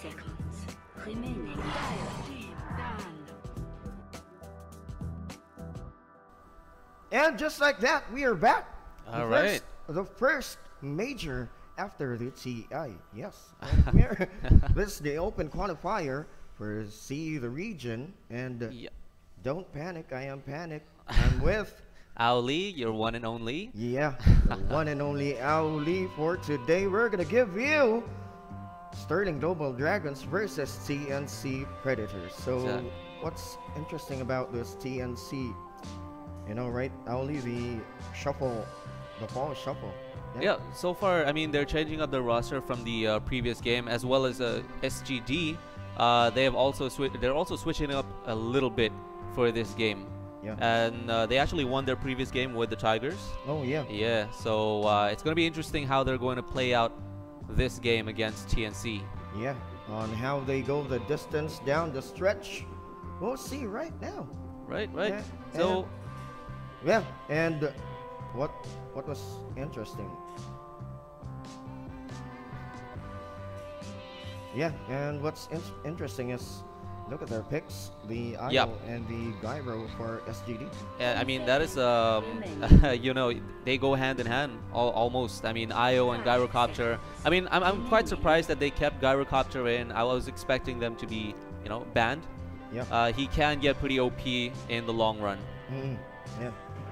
seconds remaining. And just like that, we are back. All right. The first major after the TI. Yes. This is the open qualifier for C, the region. And don't panic, I am Panic. I'm with Ali, your one and only. Yeah, the one and only Ali. For today, we're going to give you Sterling Global Dragons versus TNC Predators. So what's interesting about this TNC? You know, right, Ali, the fall shuffle. Yeah, so far, I mean, they're changing up their roster from the previous game, as well as SGD. They're also switching up a little bit for this game. Yeah. And they actually won their previous game with the Tigers. Oh, yeah. Yeah, so it's going to be interesting how they're going to play out this game against TNC. Yeah, on how they go the distance down the stretch. We'll see right now. Right. Yeah, So... yeah, and what was interesting? Yeah, and what's interesting is look at their picks, the IO and the Gyro for SGD. Yeah, I mean, that is, you know, they go hand in hand almost. I mean, IO and Gyrocopter. I mean, I'm quite surprised that they kept Gyrocopter in. I was expecting them to be, you know, banned. Yeah. He can get pretty OP in the long run. Yeah.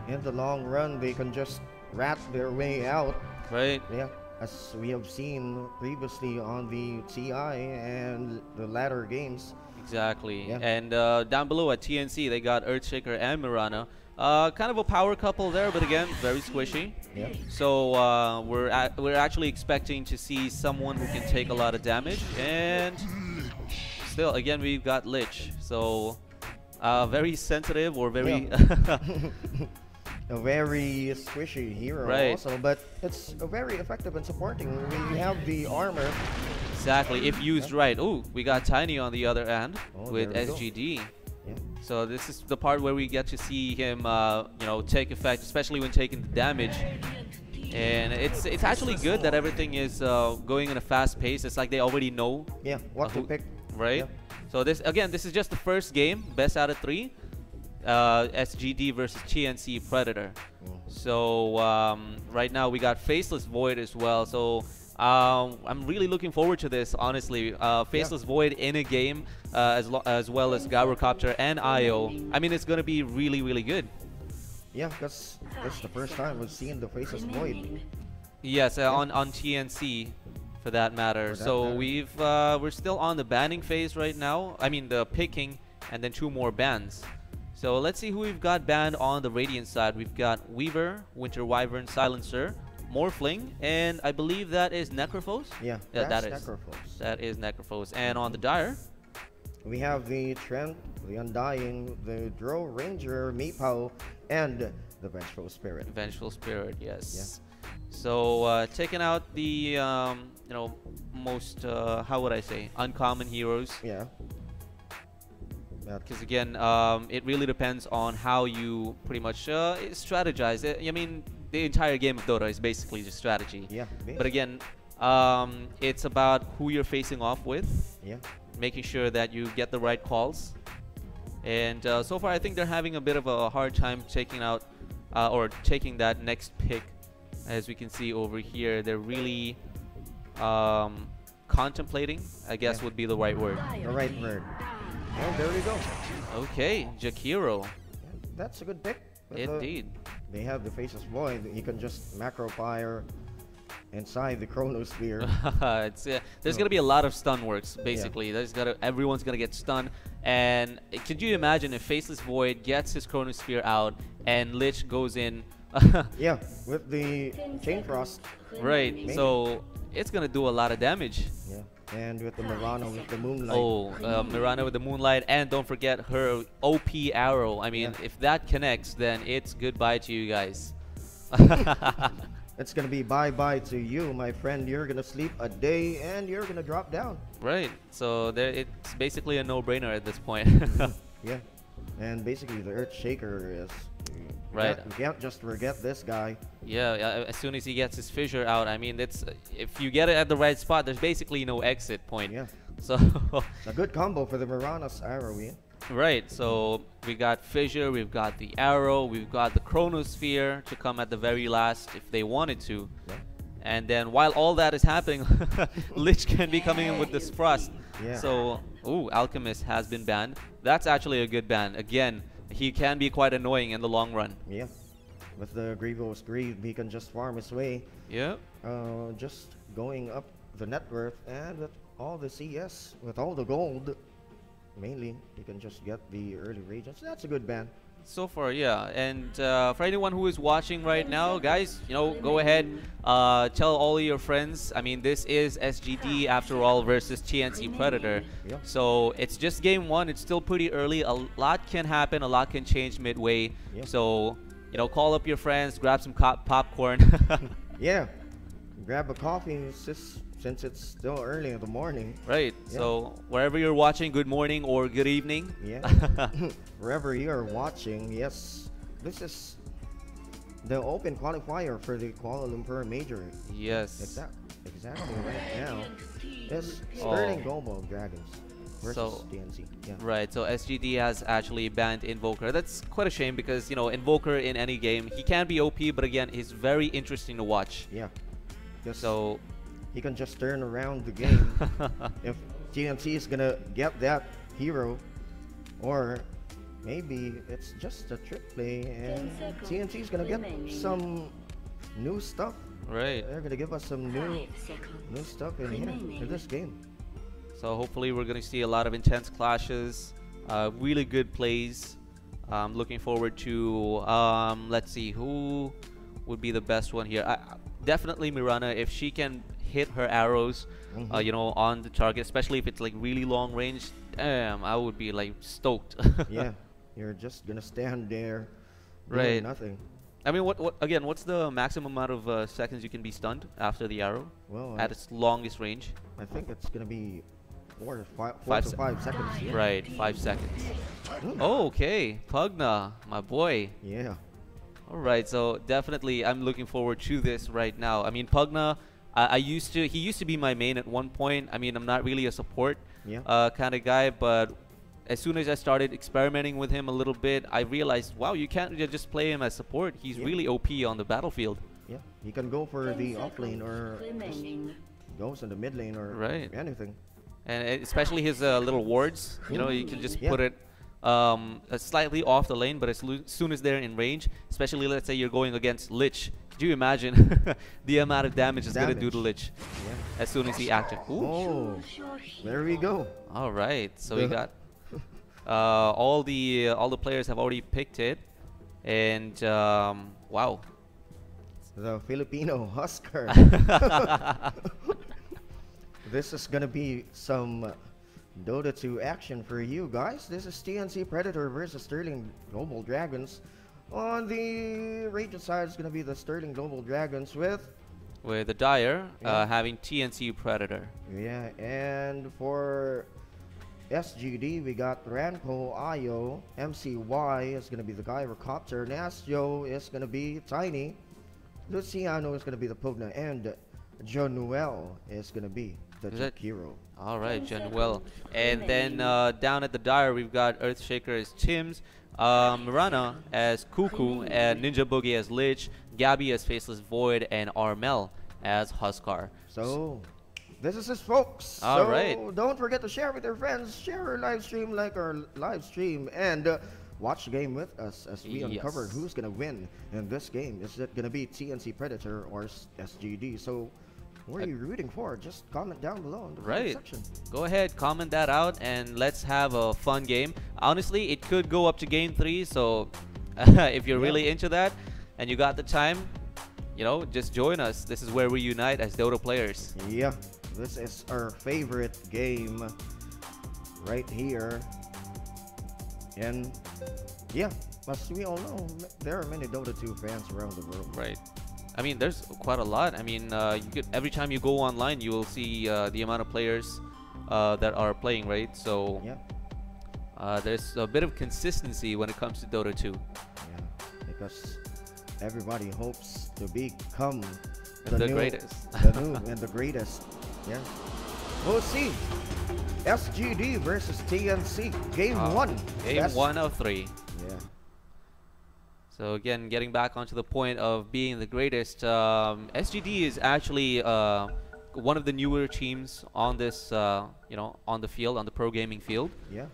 In the long run, they can just rat their way out. Right. Yeah. As we have seen previously on the TI and the latter games. Exactly. Yeah. And down below at TNC, they got Earthshaker and Mirana. Kind of a power couple there, but again, very squishy. Yeah. So we're actually expecting to see someone who can take a lot of damage. And still, again, we've got Lich. So very sensitive or very... a very squishy hero also, but it's very effective in supporting. We have the armor. Exactly, if used right. Oh, we got Tiny on the other end with SGD. Yeah. So this is the part where we get to see him, you know, take effect, especially when taking the damage. And it's actually good that everything is going in a fast pace. It's like they already know. Yeah, what to pick. Right. Yeah. So this is just the first game, best out of 3. SGD versus TNC Predator. So right now we got Faceless Void as well. So I'm really looking forward to this, honestly. Faceless Void in a game as well as Gyrocopter and IO. I mean, it's gonna be really, really good. Yeah, that's the first time we've seen the Faceless Void. Yes, on TNC for that matter. So we're still on the banning phase right now. I mean the picking, and then 2 more bans. So let's see who we've got banned on the Radiant side. We've got Weaver, Winter Wyvern, Silencer, Morphling, and I believe that is Necrophos? Yeah, that is is Necrophos. That is Necrophos. And on the Dire, we have the Trent, the Undying, the Drow Ranger, Meepow, and the Vengeful Spirit. Vengeful Spirit, yes. Yeah. So taking out the you know, most how would I say, uncommon heroes. Yeah. Because again, it really depends on how you pretty much strategize. I mean, the entire game of Dota is basically just strategy. Yeah. But again, it's about who you're facing off with. Yeah. Making sure that you get the right calls. And so far, I think they're having a bit of a hard time taking out or taking that next pick. As we can see over here, they're really contemplating, I guess would be the right word. The right word. Oh, there we go. Okay, Jakiro. Yeah, that's a good pick. Indeed. They have the Faceless Void. He can just macro fire inside the Chronosphere. There's gonna be a lot of stun works, basically. Everyone's gonna get stunned. And could you imagine if Faceless Void gets his Chronosphere out and Lich goes in? Yeah, with the Chain Frost. Right. Maybe. So it's gonna do a lot of damage. Yeah. And with the Mirana with the Moonlight. Oh, Mirana with the Moonlight, and don't forget her OP arrow. I mean, if that connects, then it's goodbye to you guys. It's gonna be bye-bye to you, my friend. You're gonna sleep a day, and you're gonna drop down. Right. So it's basically a no-brainer at this point. Yeah. And basically, the Earthshaker is... Right. You can't just forget this guy. Yeah, as soon as he gets his fissure out, I mean, if you get it at the right spot, there's basically no exit point. Yeah. So A good combo for the Mirana's arrow, yeah. right, so we got Fissure, we've got the Arrow, we've got the Chronosphere to come at the very last if they wanted to. Yeah. And then while all that is happening, Lich can be coming in with this Frost. Yeah. So, ooh, Alchemist has been banned. That's actually a good ban. Again, he can be quite annoying in the long run. Yeah. With the Grievous Greed, he can just farm his way. Yeah. Just going up the net worth, and with all the CS, with all the gold, mainly, you can just get the early regions. That's a good ban. So far, yeah. And for anyone who is watching right now, guys, you know, go ahead, tell all your friends. I mean, this is SGD after all versus TNC Predator. Yeah. So it's just game one. It's still pretty early. A lot can happen. A lot can change midway. Yeah. So, you know, call up your friends, grab some popcorn. Yeah. Grab a coffee since it's still early in the morning. Right. Yeah. So wherever you're watching, good morning or good evening. Yeah. Wherever you are watching, yes. This is the open qualifier for the Kuala Lumpur Majors. Yes. Exactly right now. It's Sterling Global Dragons versus So, TNC. Yeah. Right, so SGD has actually banned Invoker. That's quite a shame because, you know, Invoker in any game, he can be OP, but again, he's very interesting to watch. Yeah. Just So, he can just turn around the game if TNC is gonna get that hero, or maybe it's just a trick play and TNC is gonna get some new stuff. right. They're gonna give us some new stuff in here in this game. So hopefully we're going to see a lot of intense clashes, really good plays. Looking forward to, let's see, who would be the best one here. Definitely Mirana, if she can hit her arrows, you know, on the target, especially if it's like really long range. Damn, I would be like stoked. Yeah, you're just gonna stand there, Right. doing nothing. I mean, what's the maximum amount of seconds you can be stunned after the arrow Well, at its longest range? I think it's gonna be 4 to 5 5 seconds. Yeah. Right, 5 seconds. Oh, okay, Pugna, my boy. Yeah. All right, so definitely I'm looking forward to this right now. I mean, Pugna, he used to be my main at one point. I mean, I'm not really a support kind of guy, but as soon as I started experimenting with him a little bit, I realized, wow, you can't just play him as support. He's really OP on the battlefield. Yeah, he can go for the off lane or just goes in the mid lane or anything. And especially his little wards, you know, you can just put it slightly off the lane, but as soon as they're in range, especially let's say you're going against Lich, could you imagine the amount of damage it's going to do to Lich as soon as he active? Ooh. Oh, there we go. All right, so we got all the players have already picked it, and wow, the Filipino Husker. This is gonna be some Dota 2 action for you guys. This is TNC Predator versus Sterling Global Dragons. On the Raging side, it's gonna be the Sterling Global Dragons with the Dire having TNC Predator. Yeah, and for SGD, we got Ranpo, Ayo, MCY is gonna be the Gyrocopter, Nastio is gonna be Tiny, Luciano is gonna be the Pugna, and Jonuel is gonna be the hero. All right, Januel. And then down at the Dire, we've got Earthshaker as Tims, Mirana as Cuckoo, and Ninja Boogie as Lich, Gabby as Faceless Void, and Armel as Huskar. So, this is it, folks. All so right. Don't forget to share with your friends, share our live stream, like our live stream, and watch the game with us as we uncover who's going to win in this game. Is it going to be TNC Predator or SGD? So, what are you rooting for? Just comment down below in the comment section. Go ahead, comment that out, and let's have a fun game. Honestly, it could go up to game 3, so if you're really into that and you got the time, you know, just join us. This is where we unite as Dota players. Yeah, this is our favorite game right here. And yeah, as we all know, there are many Dota 2 fans around the world. Right. I mean, there's quite a lot. I mean, you could, every time you go online, you will see the amount of players that are playing, right? So there's a bit of consistency when it comes to Dota 2. Yeah, because everybody hopes to become the greatest. The new and the greatest. Yeah, we'll see. SGD versus TNC. Game 1. Game 1 of 3. Yeah. So again, getting back onto the point of being the greatest, SGD is actually one of the newer teams on this, you know, on the field, on the pro gaming field. Yeah.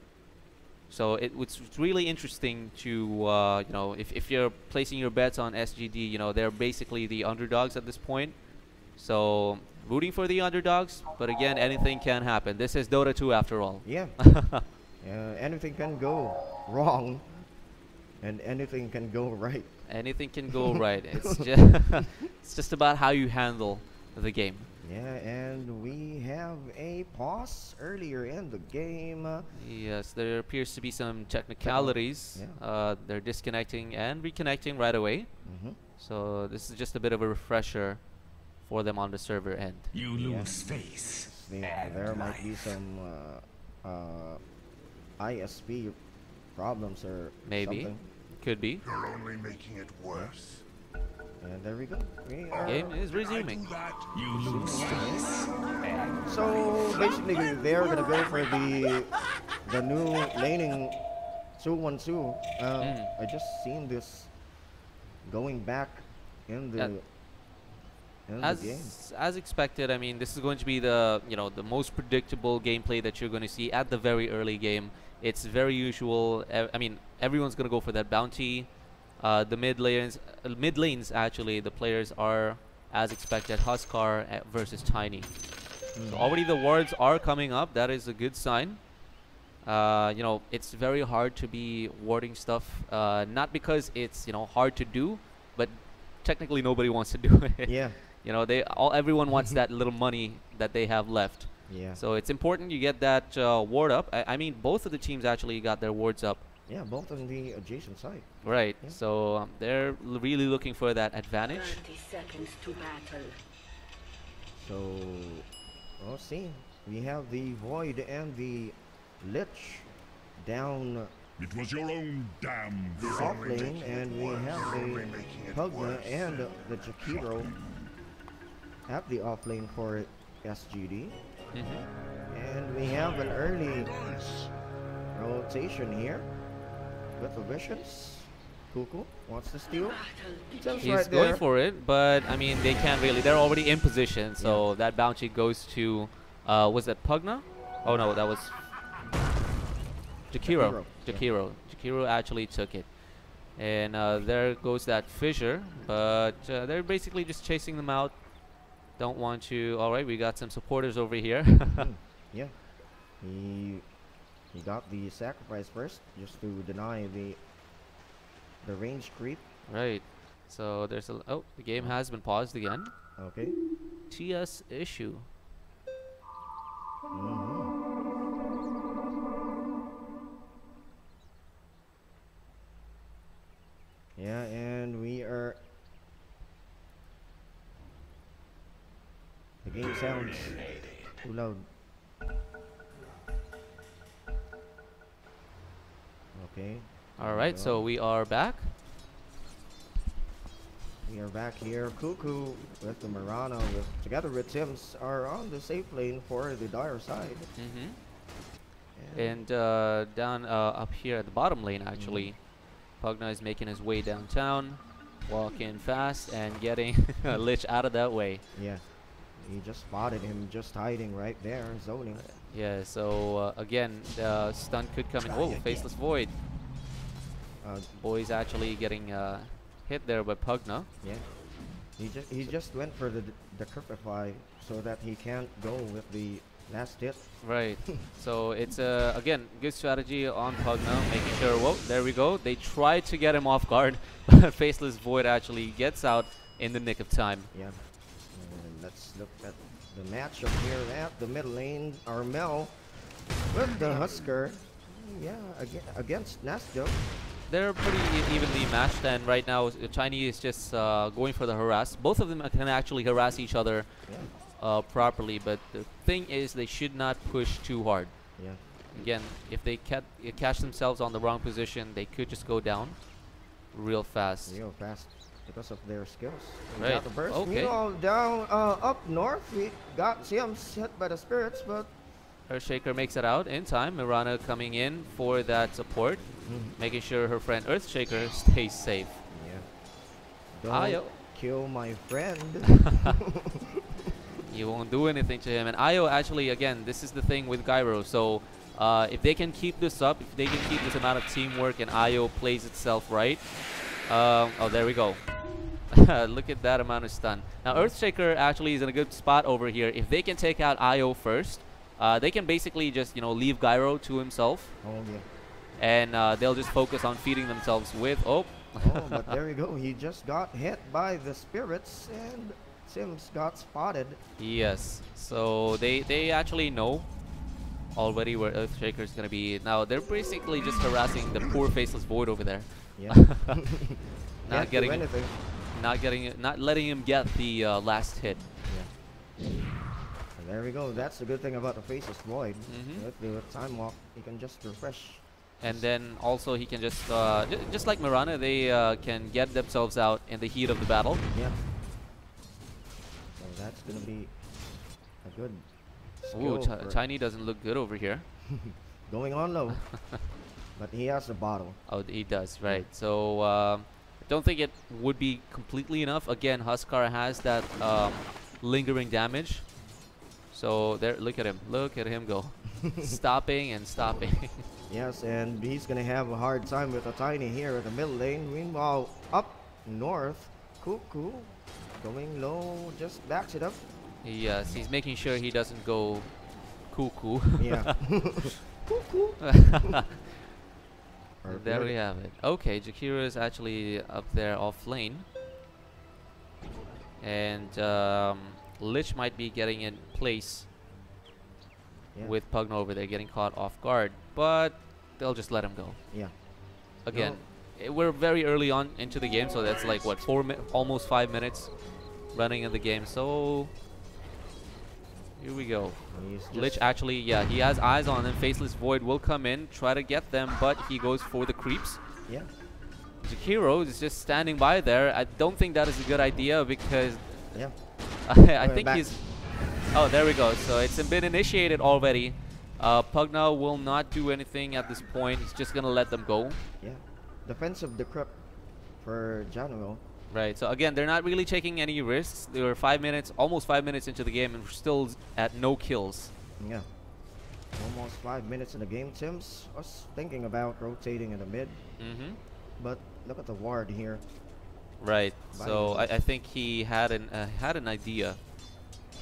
So it's really interesting to, you know, if you're placing your bets on SGD, you know, they're basically the underdogs at this point. So rooting for the underdogs, but again, anything can happen. This is Dota 2 after all. Yeah. Anything can go wrong, and anything can go right. Anything can go right. It's just about how you handle the game. Yeah, and we have a pause earlier in the game. Yes, there appears to be some technicalities. Yeah. They're disconnecting and reconnecting right away. So this is just a bit of a refresher for them on the server end. You lose face. There might be some ISP problems or Maybe. something. Could be. You're only making it worse. And there we go. Game is resuming. You lose face. So basically, they're gonna go for the new laning 2-1-2. I just seen this going back in the game. As expected, I mean, this is going to be the, you know, the most predictable gameplay that you're going to see at the very early game. It's very usual. I mean, everyone's going to go for that bounty. The mid lanes actually, the players are, as expected, Huskar versus Tiny. So already the wards are coming up. That is a good sign. You know, it's very hard to be warding stuff, not because it's, you know, hard to do, but technically nobody wants to do it. Yeah. You know, everyone wants that little money that they have left. Yeah. So it's important you get that ward up. I mean, both of the teams actually got their wards up. Yeah, both on the adjacent side. Right. Yeah. So they're really looking for that advantage. 30 seconds to battle. So, we'll see. We have the Void and the Lich down It was your own damn off lane, and we have the Pugna and the Jakiro at the off lane for SGD. And we have an early rotation here with the Visions. Kuku wants to steal. Just He's right going there. for it, but I mean, they can't really. They're already in position, so that bounty goes to, was that Pugna? Oh no, that was Jakiro. Jakiro actually took it. And there goes that fissure, but they're basically just chasing them out. Don't want to. All right, we got some supporters over here. Yeah, he got the sacrifice first, just to deny the range creep. Right. So there's a. Oh, the game has been paused again. Okay. TS issue. Yeah, and we are. The game sounds too loud. Okay. All right, so we are back. We are back here. Kuku with the Murano together with Sims are on the safe lane for the Dire side. And down up here at the bottom lane, actually, Pugna is making his way downtown, walking fast and getting Lich out of that way. Yeah, he just spotted him just hiding right there, zoning. Yeah, so again, the stun could come in. Whoa, Faceless Void. Boy's actually getting hit there by Pugna. Yeah, he just went for the Decryptify so that he can't go with the last hit. Right. So it's again good strategy on Pugna, making sure. Whoa, there we go. They tried to get him off guard, but Faceless Void actually gets out in the nick of time. Yeah. And let's look at the matchup here at the middle lane. Armel with the Husker. Yeah, against Nasjo. They're pretty evenly matched, and right now Tiny is just going for the harass. Both of them can actually harass each other properly, but the thing is they should not push too hard. Yeah. Again, if they catch themselves on the wrong position, they could just go down real fast. Real fast because of their skills. Right. Got the burst. Okay. Meanwhile, down up north, we got Sims hit by the spirits, but Earthshaker makes it out in time. Mirana coming in for that support, making sure her friend Earthshaker stays safe. Yeah. Ayo. Don't kill my friend. You won't do anything to him. And Ayo actually, again, this is the thing with Gyro. So if they can keep this up, if they can keep this amount of teamwork and Ayo plays itself right. Oh, there we go. Look at that amount of stun. Now Earthshaker actually is in a good spot over here. If they can take out Ayo first, they can basically just, you know, leave Gyro to himself. Oh, yeah. And they'll just focus on feeding themselves with... Oh, but there we go. He just got hit by the spirits and Sims got spotted. Yes. So they actually know already where Earthshaker is going to be. Now they're basically just harassing the poor faceless void over there. Yeah. Not Can't do getting... anything. Not letting him get the last hit. Yeah. And there we go. That's the good thing about the faceless void. With the time walk, you can just refresh. And then also he can just like Mirana, they can get themselves out in the heat of the battle. Yeah. So that's gonna be a good Ooh, skill for Tiny doesn't look good over here. going on low. But he has a bottle. Oh, he does, right. So I don't think it would be completely enough. Again, Huskar has that lingering damage. So there, look at him go. Stopping and stopping. Yes, and he's gonna have a hard time with a Tiny here at the middle lane. Meanwhile, up north, Cuckoo going low, just backs it up. Yes, he's making sure he doesn't go cuckoo. Yeah. Cuckoo. There we have it. Okay, Jakira is actually up there off lane. And Lich might be getting in place with Pugna over there, getting caught off guard. But they'll just let him go. Yeah. Again, we're very early on into the game, so that's like, what, almost 5 minutes running in the game. So here we go. Lich actually, yeah, he has eyes on them. Faceless Void will come in, try to get them, but he goes for the creeps. Yeah. Jakiro is just standing by there. I don't think that is a good idea because yeah. I think he's... Oh, there we go. So it's been initiated already. Pugna will not do anything at this point. He's just going to let them go. Yeah. Defensive decrypt for General. Right. So again, they're not really taking any risks. They were 5 minutes, almost 5 minutes into the game, and we're still at no kills. Yeah. Almost 5 minutes in the game. Tim's was thinking about rotating in the mid. But look at the ward here. Right. So I think he had an idea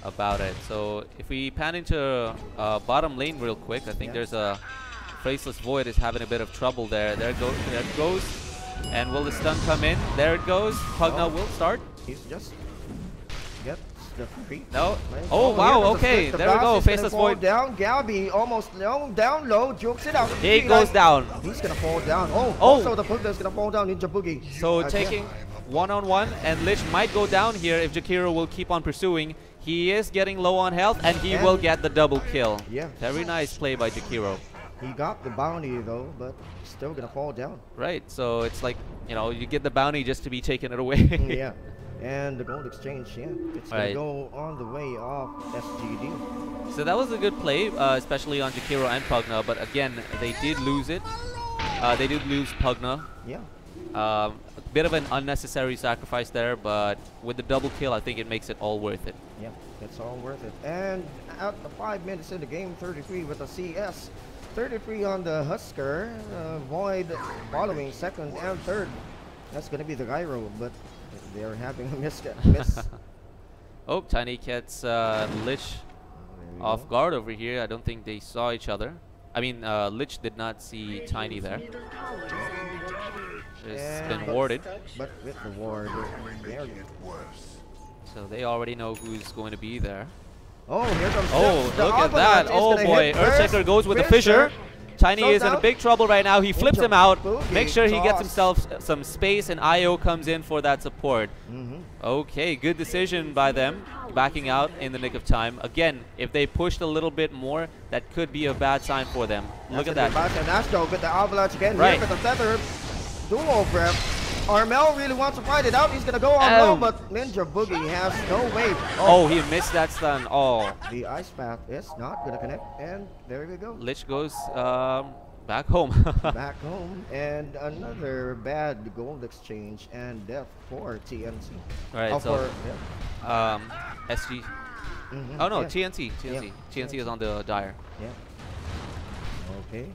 about it. So if we pan into bottom lane real quick, I think there's a Faceless Void is having a bit of trouble there. There it goes. And will the stun come in? There it goes. Pugna will start. He's just gets the creep. No. Oh, wow. Okay. There we go. Faceless Void down. Gabby almost low, down low. Jukes it out. He goes down. He's gonna fall down. Oh. Also the Pugna's gonna fall down. Ninja Boogie. So taking one-on-one, and Lich might go down here if Jakiro will keep on pursuing. He is getting low on health, and he will get the double kill. Yeah. Very nice play by Jakiro. He got the bounty though, but still gonna fall down. Right. So it's like, you know, you get the bounty just to be taken it away. Yeah. And the gold exchange, it's gonna go on the way off SGD. So that was a good play, especially on Jakiro and Pugna. But again, they did lose it. They did lose Pugna. Yeah. A bit of an unnecessary sacrifice there, but with the double kill, I think it makes it all worth it. Yeah, it's all worth it. And at the 5 minutes in the game, 33 with the CS. 33 on the Husker. Void following second and third. That's gonna be the Gyro, but they're having a miss. Oh, Tiny gets Lich off guard over here. I don't think they saw each other. I mean, Lich did not see Tiny there. It's been warded. But with the ward, so they already know who's going to be there. Oh, here comes look at that. Oh boy, Earthshaker goes with the fissure. Tiny is in a big trouble right now. He flips him out. Make sure he gets himself some space, and IO comes in for that support. Okay, good decision by them, backing out in the nick of time. Again, if they pushed a little bit more, that could be a bad sign for them. Look at that. And Astro with the avalanche again. Right. With the tether. Duo grab. Armel really wants to fight it out. He's gonna go on low, but Ninja Boogie has no way. Oh, he missed that stun. Oh. The ice path is not gonna connect, and there we go. Lich goes back home. Back home, and another bad gold exchange and death for TNC. Right, so yeah. SG. Oh no, TNC. TNC is on the dire. Yeah. Okay.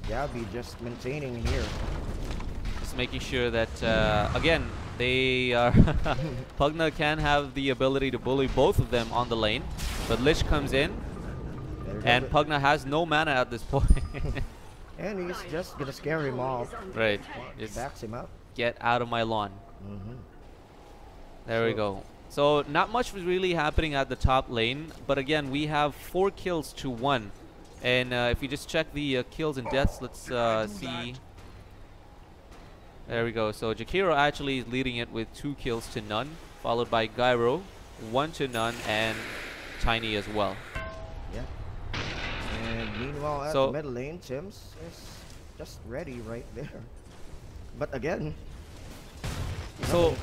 Gabby just maintaining here. Just making sure that again they are Pugna can have the ability to bully both of them on the lane, but Lich comes in, and Pugna has no mana at this point. And he's just gonna scare him off. Right. Just backs him up. Get out of my lawn. There we go. So not much was really happening at the top lane, but again we have 4 kills to 1, and if you just check the kills and deaths, let's see. There we go. So Jakiro actually is leading it with 2 kills to none, followed by Gyro, 1 to none, and Tiny as well. Yeah. And meanwhile at the middle lane, Tim's is just ready right there. But again, so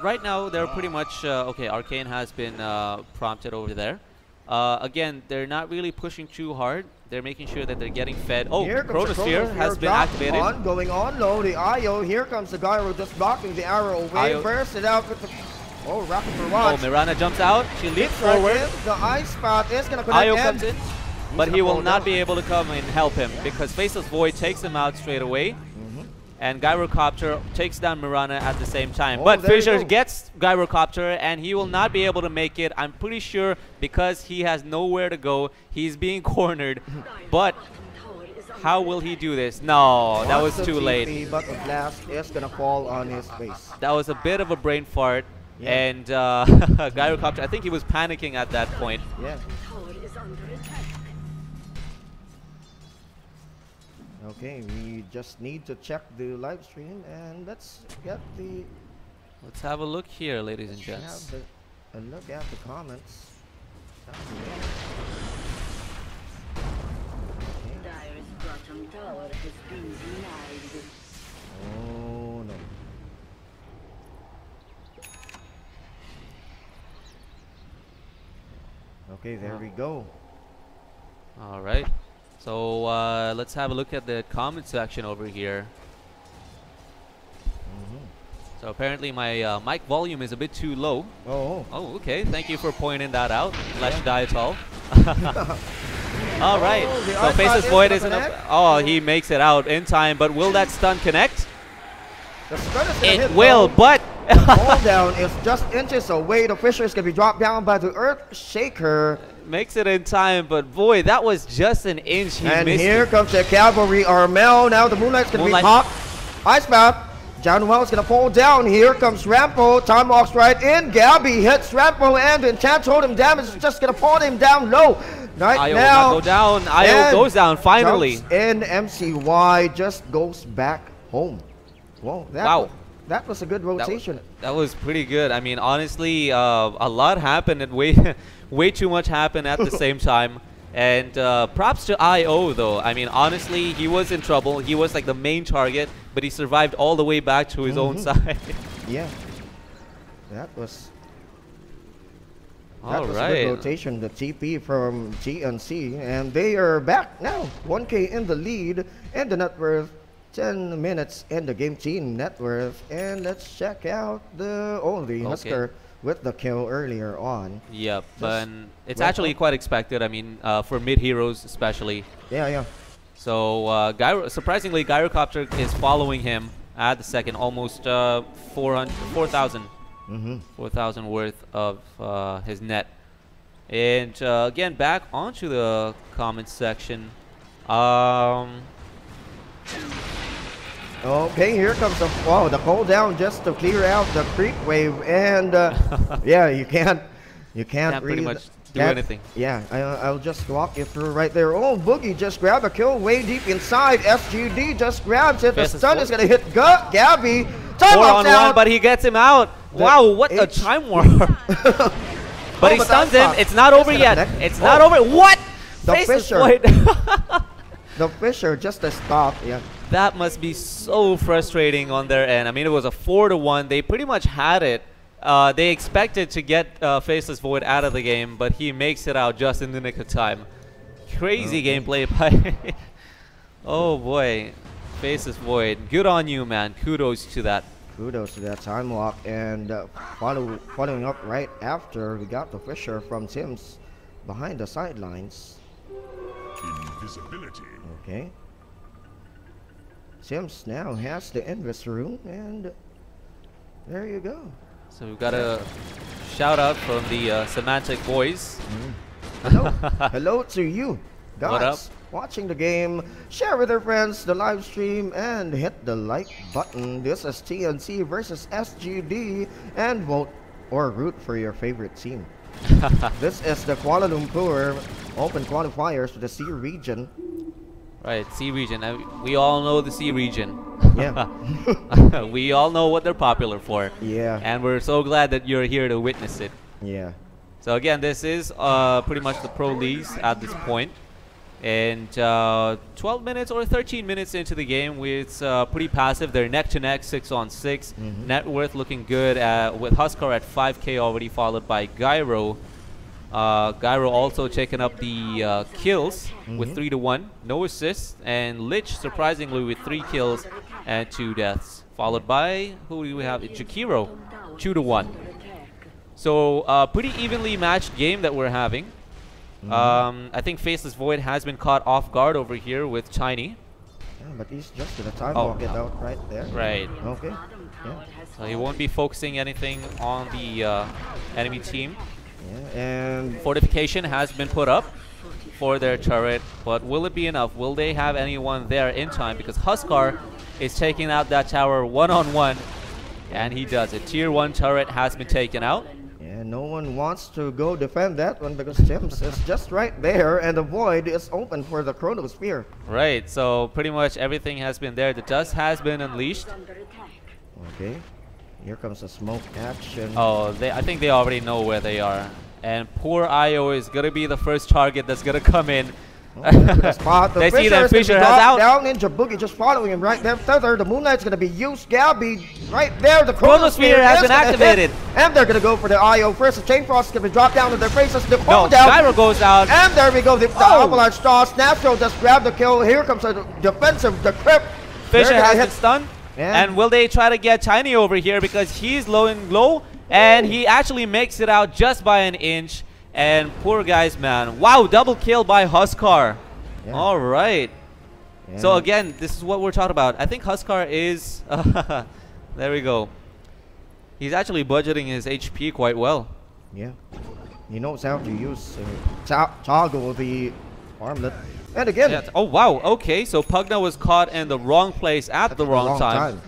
right now they're pretty much okay. Arcane has been prompted over there. Again, they're not really pushing too hard. They're making sure that they're getting fed. Oh, Chronosphere has been activated. Going on low, the IO. Here comes the Gyro just blocking the arrow away. Burst it out with the rocket for launch. Oh, Mirana jumps out. She leaps forward. The ice spot is gonna connect. IO comes in, but he will not be able to come and help him because Faceless Void takes him out straight away. And Gyrocopter takes down Mirana at the same time. But Fisher gets Gyrocopter, and he will not be able to make it. I'm pretty sure because he has nowhere to go. He's being cornered. But how will he do this? No, that was too late. But the blast is going to fall on his face. That was a bit of a brain fart. Yeah. And Gyrocopter, I think he was panicking at that point. Yeah. Okay, we just need to check the live stream, and let's get the... Let's have a look here, ladies and gents. Have a look at the comments. Dire's bottom tower has been denied. Oh no. Okay, there we go. All right. So let's have a look at the comment section over here. So apparently my mic volume is a bit too low. Oh, okay. Thank you for pointing that out. Lash Dietol. All right. So Faceless Void isn't up. Oh, he makes it out in time, but will that stun connect? It will, but the fall down is just inches away. The Fisher is going to be dropped down by the Earth Shaker. Makes it in time, but boy, that was just an inch. And here comes the Cavalry Armel. Now the Moonlight's going to be popped. Ice Path. Januel is going to fall down. Here comes Rampo. Time walks right in. Gabby hits Rampo, and the Enchant Totem damage is just going to fall him down low. Right Io now. Will not go down. Io goes down finally. And MCY just goes back home. Whoa, that was a good rotation. That was pretty good. I mean, honestly, a lot happened and way too much happened at the same time. And props to IO though. I mean, honestly, he was in trouble. He was like the main target, but he survived all the way back to his own side. Yeah, that was. All right. A good rotation. The TP from TNC, and they are back now. 1K in the lead, and the net worth 10 minutes in the game team net worth. And let's check out the Husker with the kill earlier on. Yep, but it's actually quite expected. I mean, for mid heroes especially. Yeah. So surprisingly, Gyrocopter is following him at the second, almost 4,000 worth of his net. And again, back onto the comments section. Okay, here comes the cooldown just to clear out the creep wave, and yeah, you can't pretty much do anything. Yeah, I'll just walk you through right there. Oh, Boogie just grabbed a kill way deep inside. SGD just grabs it. The stun is gonna hit Gabby. Time 4-on-1, but he gets him out. Wow, what a time warp! But he stuns him. It's not over yet. It's not over. What? The Fisher. the Fisher just to stop. Yeah. That must be so frustrating on their end. I mean, it was a 4-1. They pretty much had it. They expected to get Faceless Void out of the game, but he makes it out just in the nick of time. Crazy gameplay by... Oh boy. Faceless Void. Good on you, man. Kudos to that. Kudos to that time walk. And following up right after, we got the Fisher from Sims behind the sidelines. Invisibility. Okay. Sims now has the Invis room, and there you go. So we've got a shout out from the Semantic boys. Hello. Hello to you guys. What up? Watching the game, share with your friends the live stream, and hit the like button. This is TNC versus SGD, and vote or root for your favorite team. This is the Kuala Lumpur Open Qualifiers for the C region. Right, C region. We all know the C region. Yeah. We all know what they're popular for. Yeah. And we're so glad that you're here to witness it. Yeah. So again, this is pretty much the pro leagues at this point. And 12 minutes or 13 minutes into the game, it's pretty passive. They're neck to neck, 6-on-6. Net worth looking good with Huskar at 5K already, followed by Gyro. Gyro also taking up the kills with 3-1, no assists, and Lich surprisingly with 3 kills and 2 deaths, followed by, who do we have? Jakiro, 2-1. So pretty evenly matched game that we're having. I think Faceless Void has been caught off guard over here with Tiny. Yeah, but he's just gonna time walk it out right there. Right. Okay. Yeah. So he won't be focusing anything on the enemy team. Yeah, and Fortification has been put up for their turret, but will it be enough? Will they have anyone there in time? Because Huskar is taking out that tower one-on-one, and he does it. Tier 1 turret has been taken out. yeah, no one wants to go defend that one because Sims is just right there, and the void is open for the Chronosphere. Right, so pretty much everything has been there. The dust has been unleashed. Okay. Here comes the smoke action. Oh, I think they already know where they are. And poor Io is going to be the first target that's going to come in. They see that Fisher has out. Down Ninja Boogie just following him right there. Tether, the Moonlight's going to be used. Gabby right there. The Chronosphere has been activated. And they're going to go for the IO first. The Chain Frost is going to be dropped down to their faces. The No, down. Gyro goes out. And there we go. The Avalanche toss. Natural just grabbed the kill. Here comes the defensive. The Crypt. Fisher has been stunned. And will they try to get Tiny over here because he's low and low, and he actually makes it out just by an inch. And poor guys, man. Wow, double kill by Huskar. Yeah. All right. Yeah. So again, this is what we're talking about. I think Huskar is... there we go. He's actually budgeting his HP quite well. Yeah. He knows how to use toggle the armlet. And again. Yeah. Oh, wow. Okay, so Pugna was caught in the wrong place at the wrong time.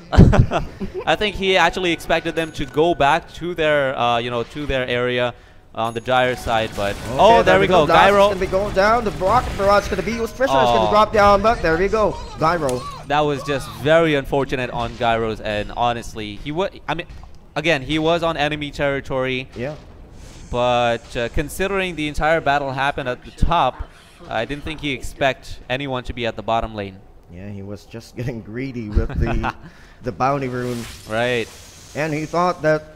I think he actually expected them to go back to their, to their area on the dire side, but okay, there we go. Gyro gonna be going down. The rocket barrage is gonna be used. Fisher is gonna drop down, but there we go. Gyro. That was just very unfortunate on Gyro's end. Honestly, he was. I mean, again, he was on enemy territory. Yeah. But considering the entire battle happened at the top, I didn't think he expect anyone to be at the bottom lane. Yeah, he was just getting greedy with the bounty rune. Right. And he thought that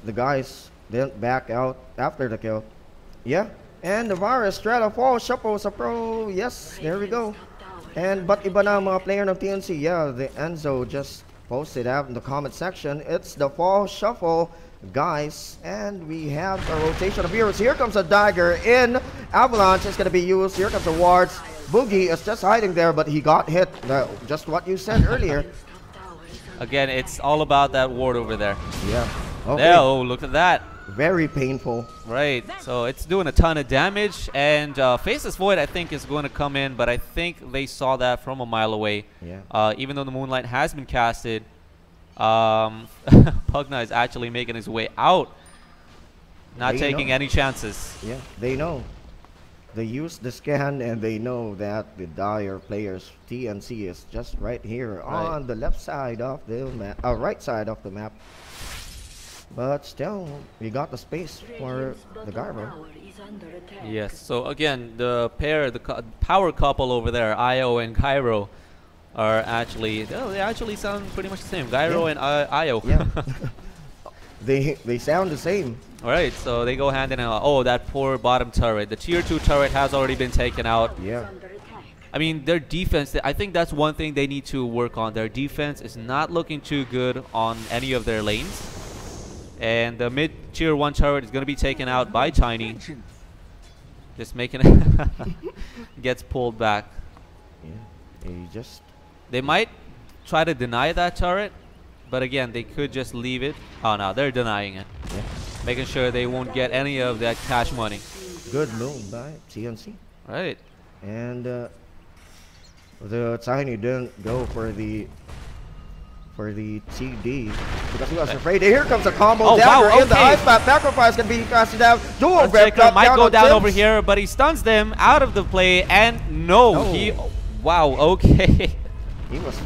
the guys didn't back out after the kill. Yeah. And the virus strata fall shuffle sa pro. Yes, there we go. And but iba na mga player ng TNC. Yeah, the Enzo just posted out in the comment section. It's the fall shuffle, guys. And we have a rotation of heroes. Here comes a dagger in. Avalanche is going to be used. Here comes the wards. Boogie is just hiding there, but he got hit. Just what you said earlier. Again, it's all about that ward over there. Yeah. Okay. There, oh, look at that. Very painful. Right, so it's doing a ton of damage, and Faceless Void I think is going to come in, but I think they saw that from a mile away. Yeah. Even though the Moonlight has been casted, Pugna is actually making his way out, not taking any chances. Yeah, they know. They use the scan and they know that the dire players TNC is just right here on the left side of the map, right side of the map. But still, we got the space for the Gyro. Tower is under attack. Yes. So again, the pair, the power couple over there, Io and Gyro, are actually they actually sound pretty much the same. Gyro and Io. Yeah. They sound the same. All right. So they go hand in hand. Oh, that poor bottom turret. The tier 2 turret has already been taken out. Yeah. Under attack. I mean, their defense, I think that's one thing they need to work on. Their defense is not looking too good on any of their lanes. And the mid tier 1 turret is going to be taken out by Tiny. Just making it gets pulled back. Yeah. They might try to deny that turret, but again, they could just leave it. Oh no, they're denying it. Yeah. Making sure they won't get any of that cash money. Good move by TNC. Right. And the Tiny didn't go for the TD because he was afraid. Here comes a combo Oh, dagger wow, in the okay. ice path. Sacrifice can be casted down. Dual rep Ncgc might go down Sims. over here, but he stuns them out of the play. And no, he. Wow. Okay. He was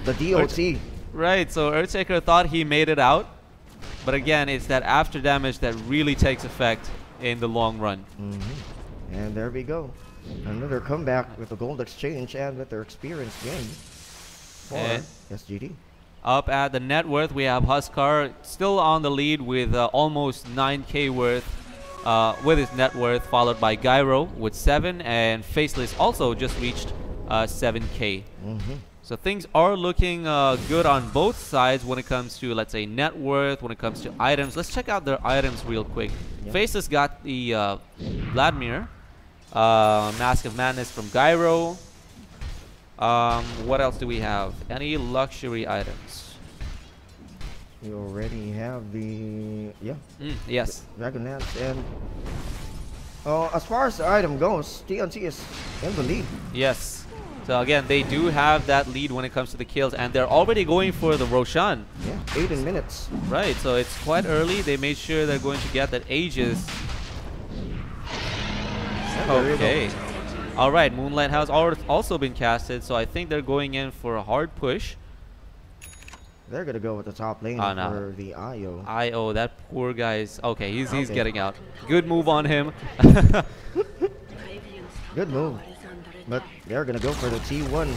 the DOT. Right. So Ncgc thought he made it out, but again, it's that after damage that really takes effect in the long run. And there we go. Another comeback with the gold exchange and with their experience gain for And SGD. up at the net worth, we have Huskar still on the lead with almost 9k worth with his net worth, followed by Gyro with 7, and Faceless also just reached 7k. So things are looking good on both sides when it comes to, let's say, net worth, when it comes to items. Let's check out their items real quick. Yeah. Faceless got the Vladimir, Mask of Madness from Gyro. What else do we have? Any luxury items? We already have the Yes. Dragon Lance, and as far as the item goes, TNC is in the lead. Yes. So again, they do have that lead when it comes to the kills, and they're already going for the Roshan. Yeah, 18 minutes. Right, so it's quite early. They made sure they're going to get that Aegis. Okay. Alright, Moonlight has also been casted, so I think they're going in for a hard push. They're gonna go with the top lane Oh, no. for the IO. Io, that poor guy's okay, he's getting out. Good move on him. Radiant's Good move. tower is under attack. But they're gonna go for the T1.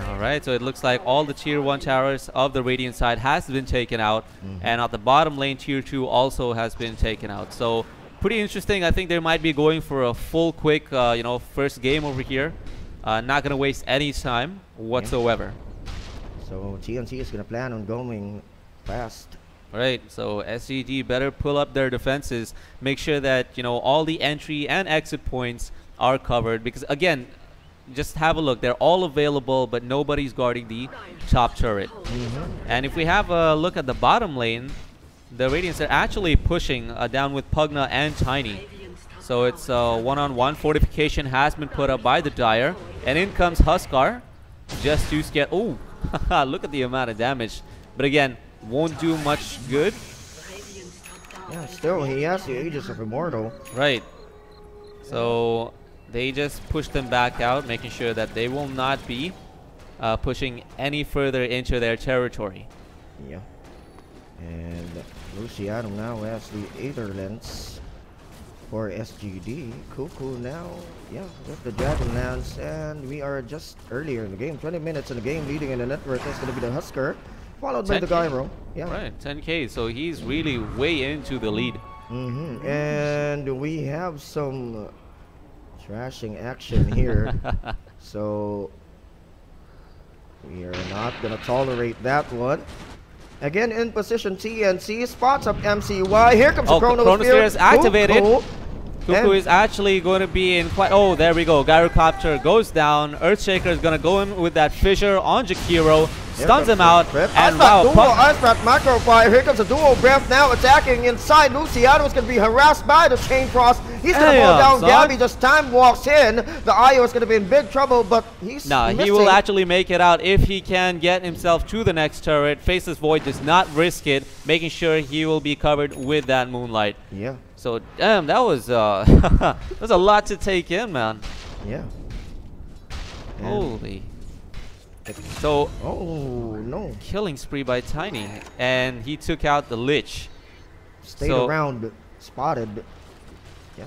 Alright, so it looks like all the tier 1 towers of the Radiant side has been taken out, and at the bottom lane tier 2 also has been taken out. So pretty interesting. I think they might be going for a full quick first game over here. Not gonna waste any time whatsoever. So TNC is gonna plan on going fast. Right, so SGD better pull up their defenses, make sure that all the entry and exit points are covered, because again, just have a look, they're all available, but nobody's guarding the top turret. And if we have a look at the bottom lane, the Radiants are actually pushing down with Pugna and Tiny. So it's one-on-one. Fortification has been put up by the Dire, and in comes Huskar just to scare. Oh, look at the amount of damage. But again, won't do much good. Yeah, still he has the Aegis of Immortal. Right. So they just push them back out, making sure that they will not be pushing any further into their territory. Yeah. And Luciano now has the Aether Lens for SGD. Cuckoo now, yeah, with the Dragon Lance, and we are just earlier in the game, 20 minutes in the game, leading in the network. That's going to be the Husker, followed by the 10K. Gyro. Yeah. Right, 10k, so he's really way into the lead. And we have some trashing action here. So we are not going to tolerate that one. Again in position, TNC spots up MCY. Here comes the Chronosphere is activated. Cuckoo And is actually going to be in quite. Oh, there we go. Gyrocopter goes down. Earthshaker is going to go in with that fissure on Jakiro. Stuns him out. And wow, dual Ice Breath Macro Fire. Here comes a dual breath now attacking inside. Luciano's going to be harassed by the Chain Frost. He's going to fall down. son. Gabby just time walks in. The IO is going to be in big trouble, but he's nah, missing. he will actually make it out if he can get himself to the next turret. Faceless Void does not risk it, making sure he will be covered with that Moonlight. Yeah, So, damn, that was that was a lot to take in, man. yeah. And Holy. So, oh, no. killing spree by Tiny, and he took out the Lich. stayed So- around, spotted. Yeah,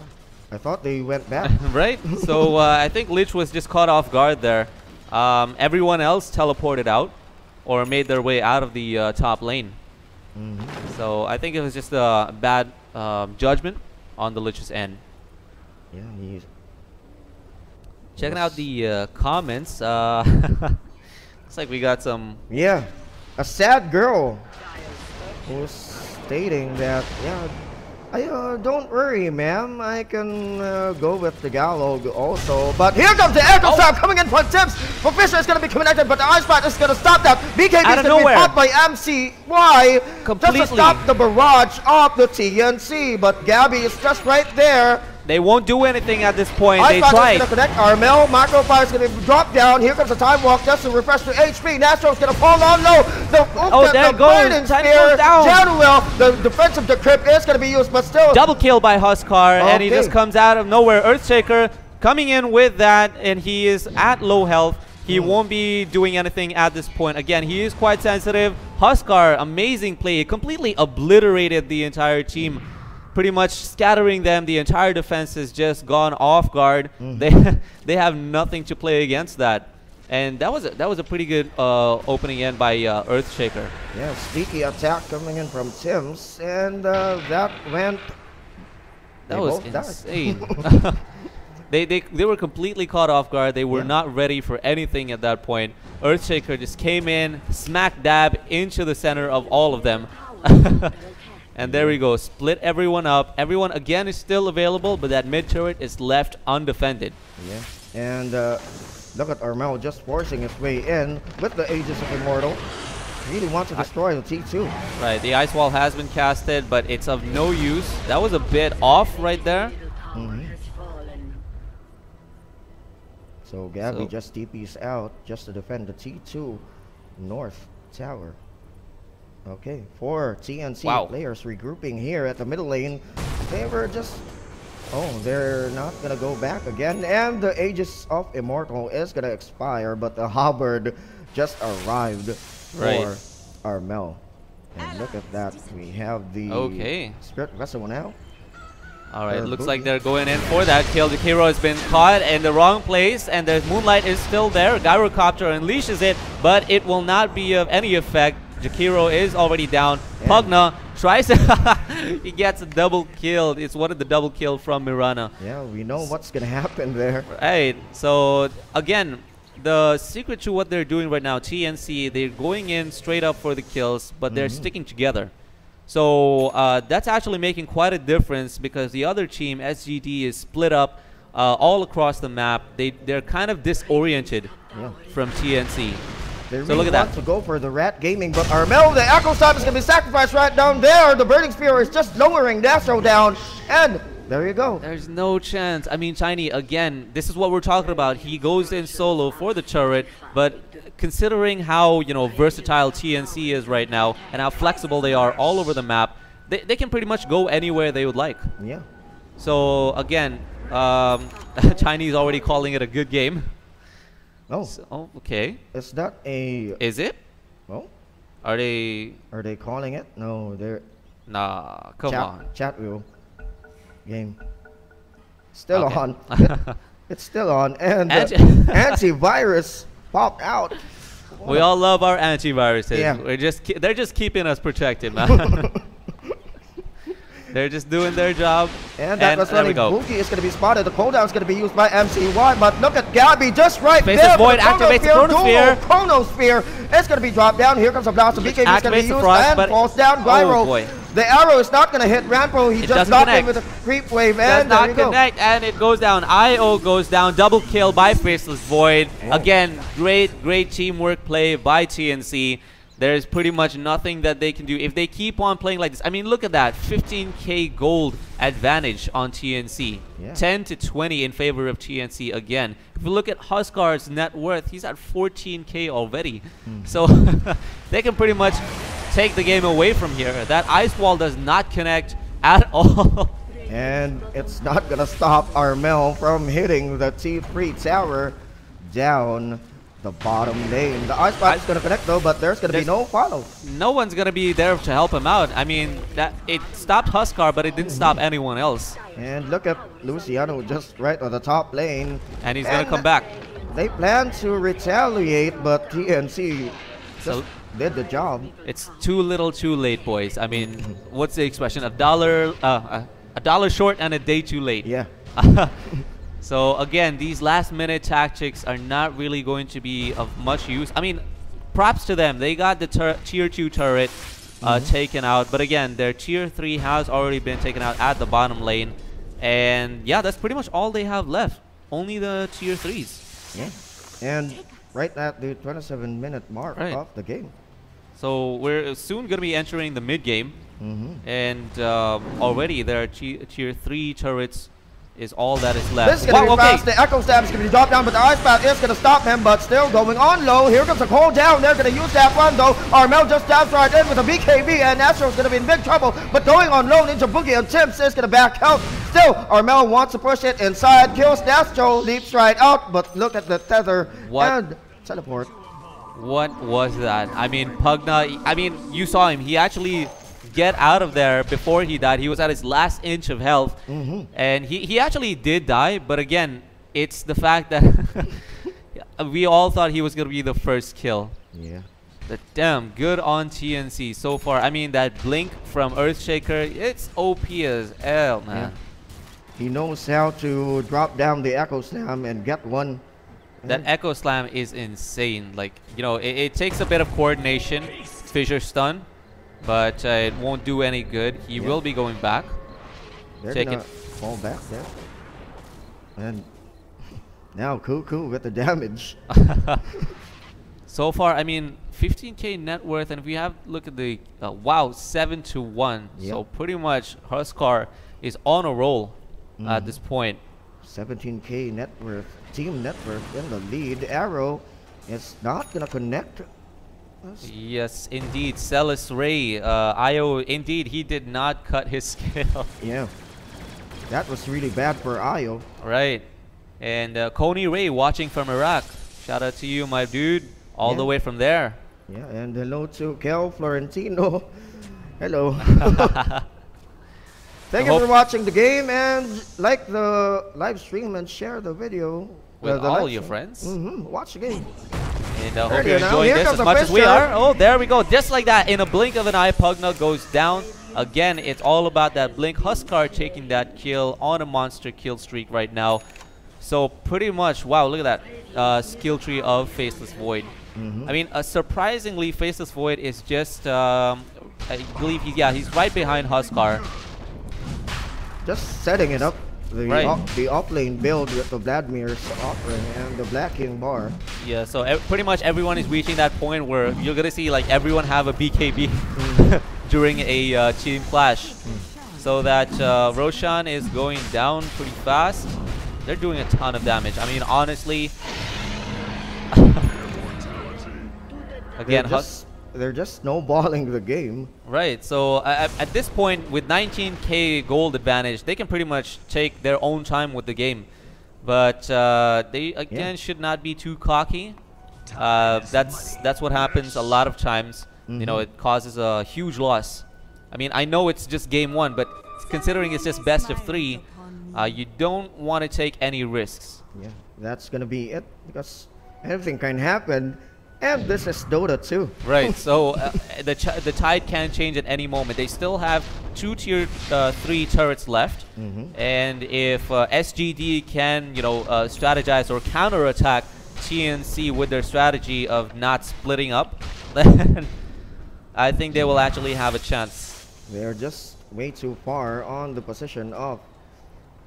I thought they went back. Right? So I think Lich was just caught off guard there. Everyone else teleported out or made their way out of the top lane. So I think it was just a bad judgment on the Lich's end. Yeah, he's Checking out the comments. Looks like we got some. yeah, a sad girl who's stating that don't worry, ma'am. I can go with the Gallo also. But here comes the Echo Star coming in from Tips. Fisher is going to be connected, but the Ice Spot is going to stop that. BKB is Out of going to be nowhere. popped by MCY Completely. just to stop the barrage of the TNC. But Gabby is just right there. They won't do anything at this point. Ice They Spot is tried. going to connect. Armel, Micro Fire is going to drop down. Here comes the Time Walk just to refresh the HP. Nastro is going to fall on low. There it goes. Burning Tiny Spear. goes down. Januel, the defensive decrypt is going to be used, but still. Double kill by Huskar, and he Okay. just comes out of nowhere. Earthshaker coming in with that, and he is at low health. He won't be doing anything at this point. Again, he is quite sensitive. Huskar, amazing play. He completely obliterated the entire team, pretty much scattering them. The entire defense has just gone off guard. They have nothing to play against that. And that was a pretty good opening end by Earthshaker. Yeah, sneaky attack coming in from Tim's, and that went. That they was both died. insane. They were completely caught off guard. They were not ready for anything at that point. Earthshaker just came in, smack dab into the center of all of them. And there we go. Split everyone up. Everyone again is still available, but that mid turret is left undefended. Yeah, and look at Armel just forcing his way in with the Aegis of Immortal. Really wants to destroy the T2. Right, the ice wall has been casted, but it's of no use. That was a bit off right there. So Gabby So- just TPs out just to defend the T2 North Tower. Okay, 4 TNC Wow. players regrouping here at the middle lane. They were just... Oh, they're not gonna go back again. And the Aegis of Immortal is gonna expire, but the Halberd just arrived Right. for Armel. And look at that, we have the Okay. Spirit Vessel now. All right, They're looks booting. like they're going in for that kill. Jakiro has been caught in the wrong place, and the Moonlight is still there. Gyrocopter unleashes it, but it will not be of any effect. Jakiro is already down. Yeah. Pugna tries to... he gets a double kill. It's one of the double kill from Mirana. Yeah, we know what's gonna happen there. Right, so again, the secret to what they're doing right now, TNC, they're going in straight up for the kills, but they're sticking together. So that's actually making quite a difference because the other team, SGD, is split up all across the map. They're kind of disoriented from TNC. They So really look at want that. to go for the Rat Gaming, but Armel, the Echo Stab is going to be sacrificed right down there. The Burning Spear is just lowering Nastro down, and there you go. There's no chance. I mean, Tiny, again, this is what we're talking about. He goes in solo for the turret, but considering how, you know, versatile TNC is right now and how flexible they are all over the map, they can pretty much go anywhere they would like. Yeah. So, again, Chinese already calling it a good game. Oh, So, okay. is that a... Is it? Oh, Are they... are they calling it? No, they're... Nah, come on. Chat wheel game. Still Okay. on. It's still on, and antivirus popped out. We all love our antiviruses. Yeah. They're just keeping us protected, man. They're just doing their job. And that was there we running. go. Buki is going to be spotted. The cooldown is going to be used by MCY. But look at Gabby just right Faceless there. Void activates the Chronosphere. Chronosphere. It's going to be dropped down. Here comes a blast. The BKB is going to be Activates the used Frost, and but- falls down. Gyro. Oh, boy. The arrow is not going to hit Rampo. He It just doesn't stopped him connect. with a creep wave. Does And there not you go. connect, and it goes down. IO goes down. Double kill by Faceless Void. Yeah. Again, great teamwork play by TNC. There's pretty much nothing that they can do if they keep on playing like this. I mean, look at that, 15k gold advantage on TNC. Yeah. 10 to 20 in favor of TNC again. If we look at Huskar's net worth, he's at 14k already. So they can pretty much take the game away from here. That ice wall does not connect at all. And it's not going to stop Armel from hitting the T3 tower down the bottom lane. The ice spot is gonna connect though, but there's gonna be no follow. No one's gonna be there to help him out. I mean, that it stopped Huskar, but it didn't stop anyone else. And look at Luciano just right on the top lane. And he's gonna come back. They plan to retaliate, but TNC just did the job. It's too little, too late, boys. I mean, what's the expression? A dollar short and a day too late. Yeah. So again, these last-minute tactics are not really going to be of much use. I mean, props to them. They got the tier 2 turret taken out, but again, their tier 3 has already been taken out at the bottom lane. And yeah, that's pretty much all they have left. Only the tier 3s. Yeah. And right at the 27-minute mark of the game. So we're soon going to be entering the mid game. And already their tier 3 turrets is all that is left. This is going to be fast. The Echo Stab is going to be dropped down, but the Ice Path is going to stop him, but still going on low. Here comes a cold down. They're going to use that one, though. Armel just dabs right in with a BKB, and Astro's going to be in big trouble. But going on low, Ninja Boogie and Timps is going to back out. Still, Armel wants to push it inside. Kills Astro, leaps right out, but look at the tether and teleport. What was that? I mean, Pugna, I mean, you saw him. He actually get out of there before he died. He was at his last inch of health. And he actually did die, but again, it's the fact that we all thought he was going to be the first kill. Yeah. But damn, good on TNC so far. I mean, that blink from Earthshaker, it's OP as hell, man. Yeah. He knows how to drop down the Echo Slam and get one. That Echo Slam is insane. Like, you know, it takes a bit of coordination, fissure stun, but it won't do any good. He will be going back. They're gonna fall back there. And now Cuckoo with the damage. So far, I mean, 15k net worth, and if we have look at the wow, 7-1. So pretty much Huskar is on a roll at this point. 17k net worth, team net worth in the lead. Arrow is not gonna connect. Yes, indeed. Celis Ray, Io, indeed, he did not cut his skill. Yeah, that was really bad for Io. Right. And Coney Ray watching from Iraq. Shout out to you, my dude, all the way from there. Yeah, and hello to Kel Florentino. Hello. Thank you for watching the game, and like the live stream and share the video with all your friends. Watch the game. And hope you're enjoying this as much as we are. Oh, there we go. Just like that, in a blink of an eye, Pugna goes down. Again, it's all about that blink. Huskar taking that kill on a monster kill streak right now. So pretty much, wow, look at that skill tree of Faceless Void. I mean, surprisingly, Faceless Void is just, I believe, he's right behind Huskar. Just setting it up. The off-lane build with the Vladimir's offering and the Black King bar. Yeah, so pretty much everyone is reaching that point where you're going to see like everyone have a BKB during a team clash. So that Roshan is going down pretty fast. They're doing a ton of damage. I mean, honestly, again, they're just snowballing the game. Right, so at this point, with 19k gold advantage, they can pretty much take their own time with the game. But they, again, should not be too cocky. That's what happens a lot of times. You know, it causes a huge loss. I mean, I know it's just game 1, but considering it's just best of 3, you don't want to take any risks. Yeah, that's going to be it, because anything can happen. And this is Dota 2. Right, so the tide can change at any moment. They still have 2 tier 3 turrets left. And if SGD can, you know, strategize or counterattack TNC with their strategy of not splitting up, then I think they will actually have a chance. They're just way too far on the position of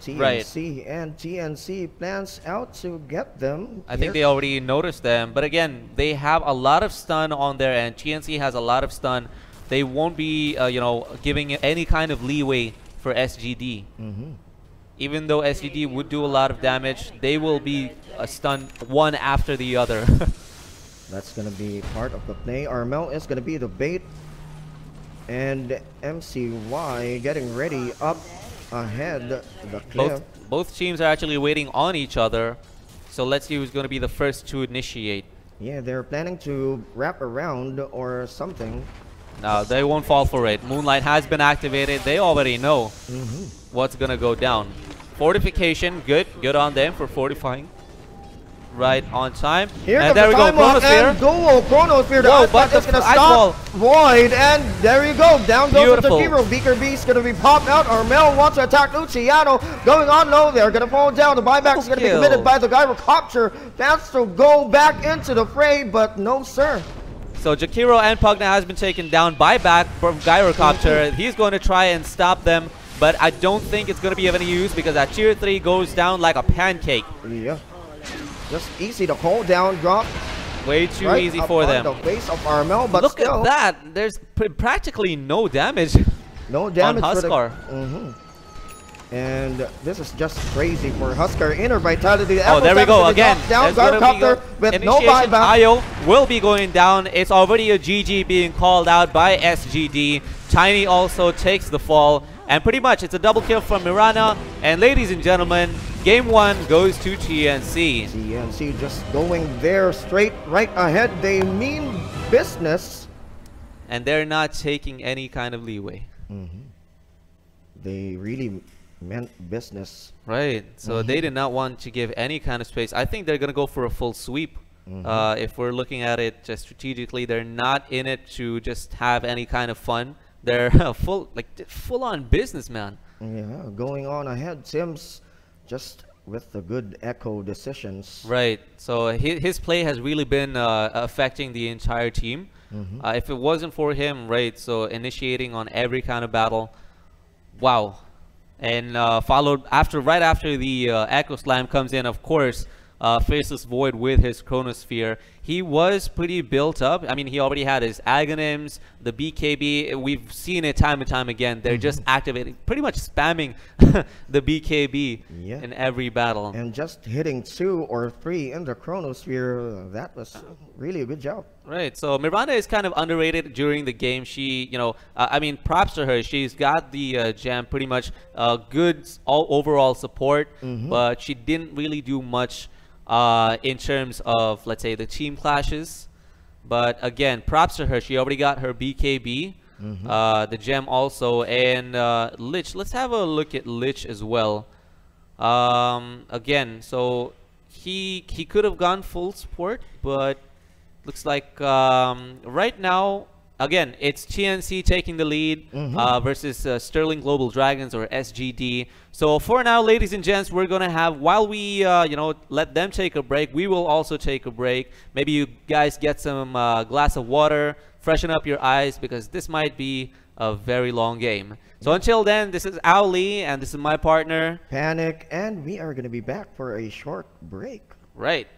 TNC, and TNC plans out to get them. I think they already noticed them, but again, they have a lot of stun on their end. TNC has a lot of stun. They won't be, you know, giving any kind of leeway for SGD. Even though SGD would do a lot of damage, they will be stunned one after the other. That's gonna be part of the play. Armel is gonna be the bait, and MCY getting ready up ahead the cliff. Both teams are actually waiting on each other, so let's see who's going to be the first to initiate. Yeah, they're planning to wrap around or something. No, they won't fall for it. Moonlight has been activated. They already know what's gonna go down. Fortification, good. Good on them for fortifying. Right on time. Here and comes there we the go, time walk Chronosphere. and dual Chronosphere. The Whoa, ice but block is the gonna ice stop ball. Void, and there you go. Down goes Beautiful. the Hero. Beaker Beast gonna be popped out. Armel wants to attack Luciano. Going on low, they're gonna fall down. The buyback is gonna be Kill. committed by the Gyrocopter. That's to go back into the fray, but no sir. So Jakiro and Pugna has been taken down. Buyback from Gyrocopter. He's going to try and stop them, but I don't think it's going to be of any use because that tier 3 goes down like a pancake. Yeah. Just easy to hold down, drop. Way too Right easy up for on them. the face of Armel, but Look still, at that. There's practically no damage no damage on for the Huskar. And this is just crazy for Huskar. Inner Vitality. Oh, there we go again. Down There's gonna be Gyrocopter with no initiation. buyback. Io will be going down. It's already a GG being called out by SGD. Tiny also takes the fall. And pretty much it's a double kill from Mirana. And ladies and gentlemen, game 1 goes to TNC. TNC just going there straight right ahead. They mean business. And they're not taking any kind of leeway. They really meant business. Right. So they did not want to give any kind of space. I think they're going to go for a full sweep. If we're looking at it just strategically, they're not in it to just have any kind of fun. They're full on business, man. Yeah, going on ahead. Sims just with the good echo decisions. Right. So his play has really been affecting the entire team. If it wasn't for him, right, so initiating on every kind of battle. Wow. And followed right after the Echo Slam comes in, of course, Faceless Void with his Chronosphere. He was pretty built up. I mean, he already had his Aghanims, the BKB. We've seen it time and time again. They're just activating, pretty much spamming the BKB in every battle. And just hitting 2 or 3 in the Chronosphere, that was really a good job. Right, so Miranda is kind of underrated during the game. She, I mean, props to her. She's got the gem, pretty much good overall support, but she didn't really do much in terms of, let's say, the team clashes. But again, props to her. She already got her BKB, the gem also, and Lich. Let's have a look at Lich as well. Again, so he could have gone full support, but looks like right now, again, it's TNC taking the lead versus Sterling Global Dragons, or SGD. So for now, ladies and gents, we're going to have, while we, let them take a break, we will also take a break. Maybe you guys get some glass of water, freshen up your eyes, because this might be a very long game. So until then, this is Ao Lee, and this is my partner, Panic, and we are going to be back for a short break. Right.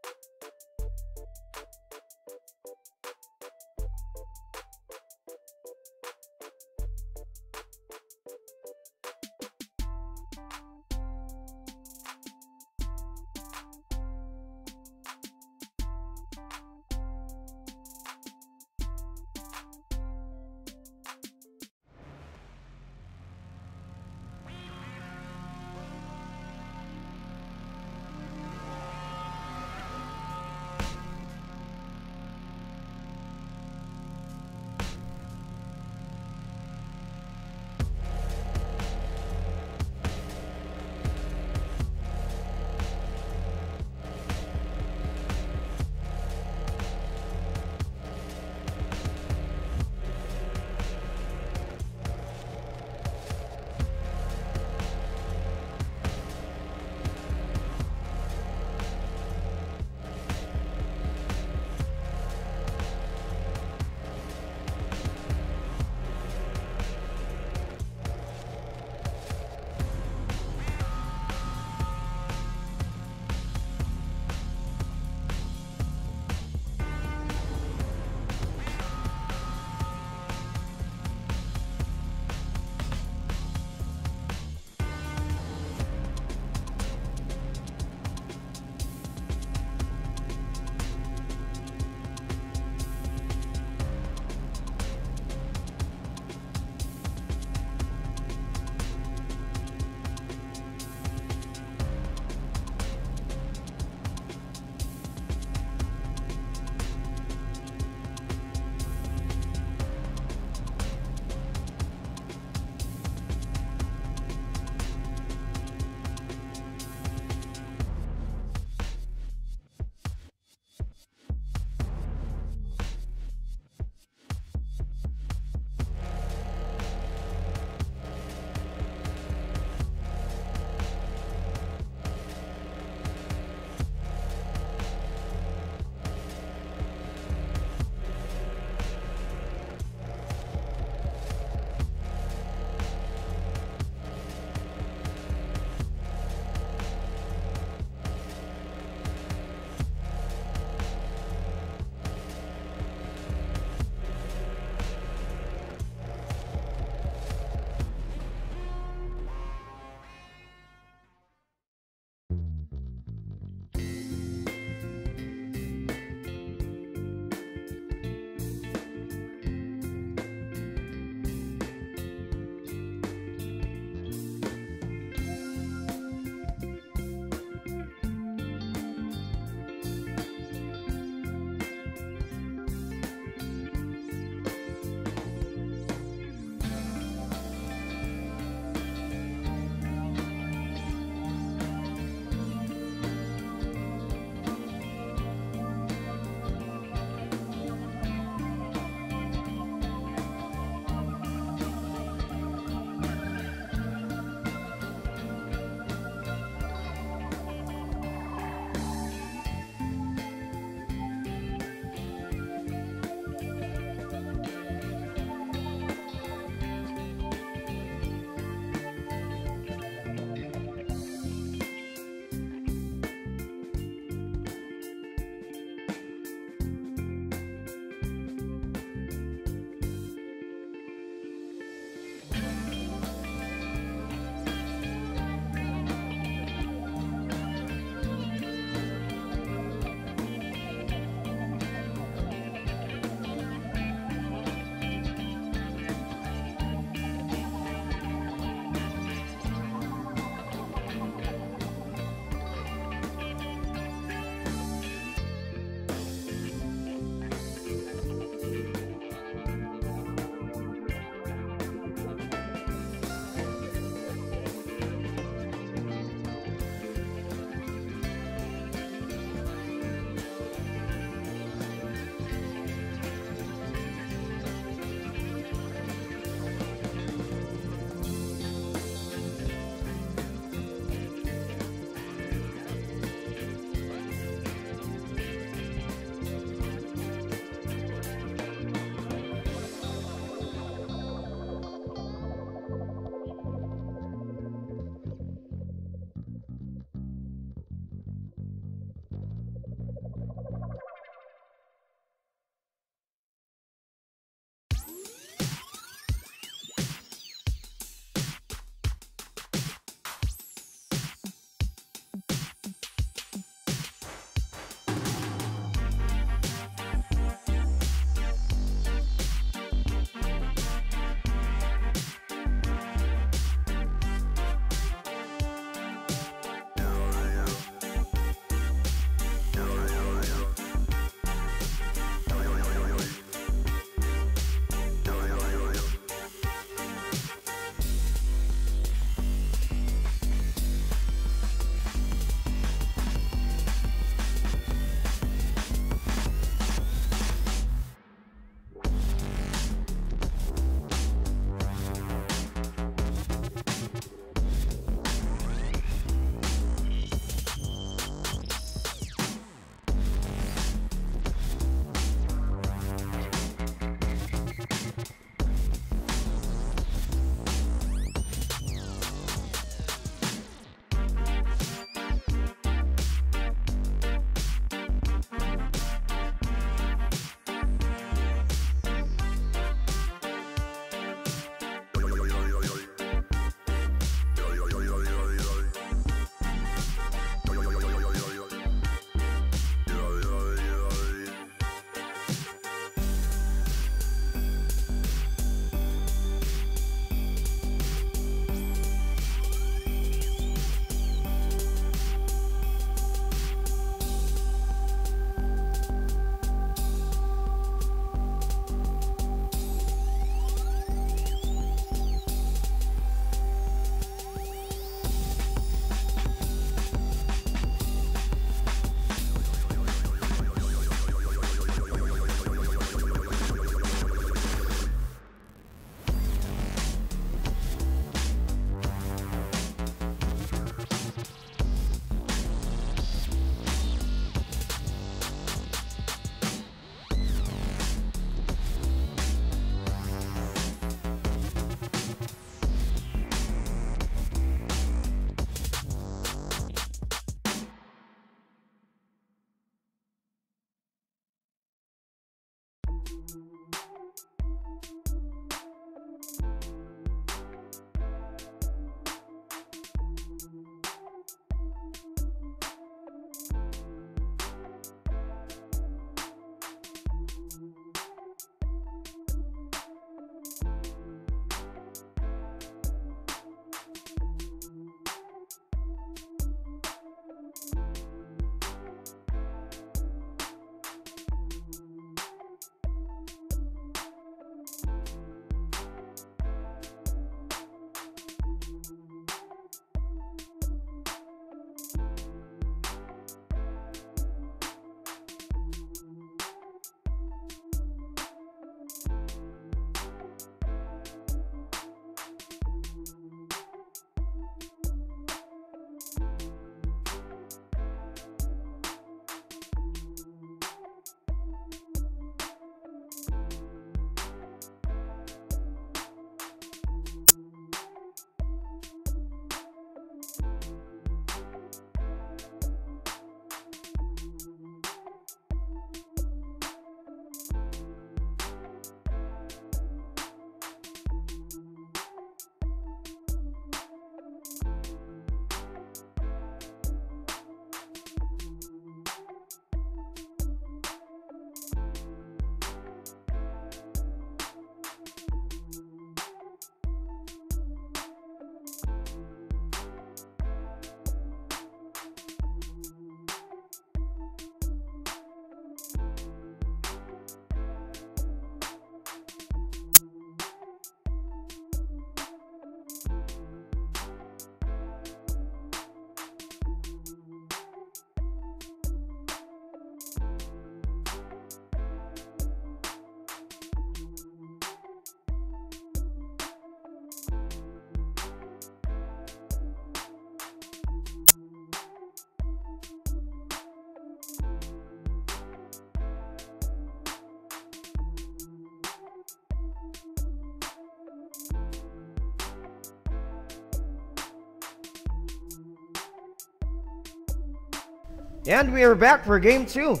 And we are back for game 2.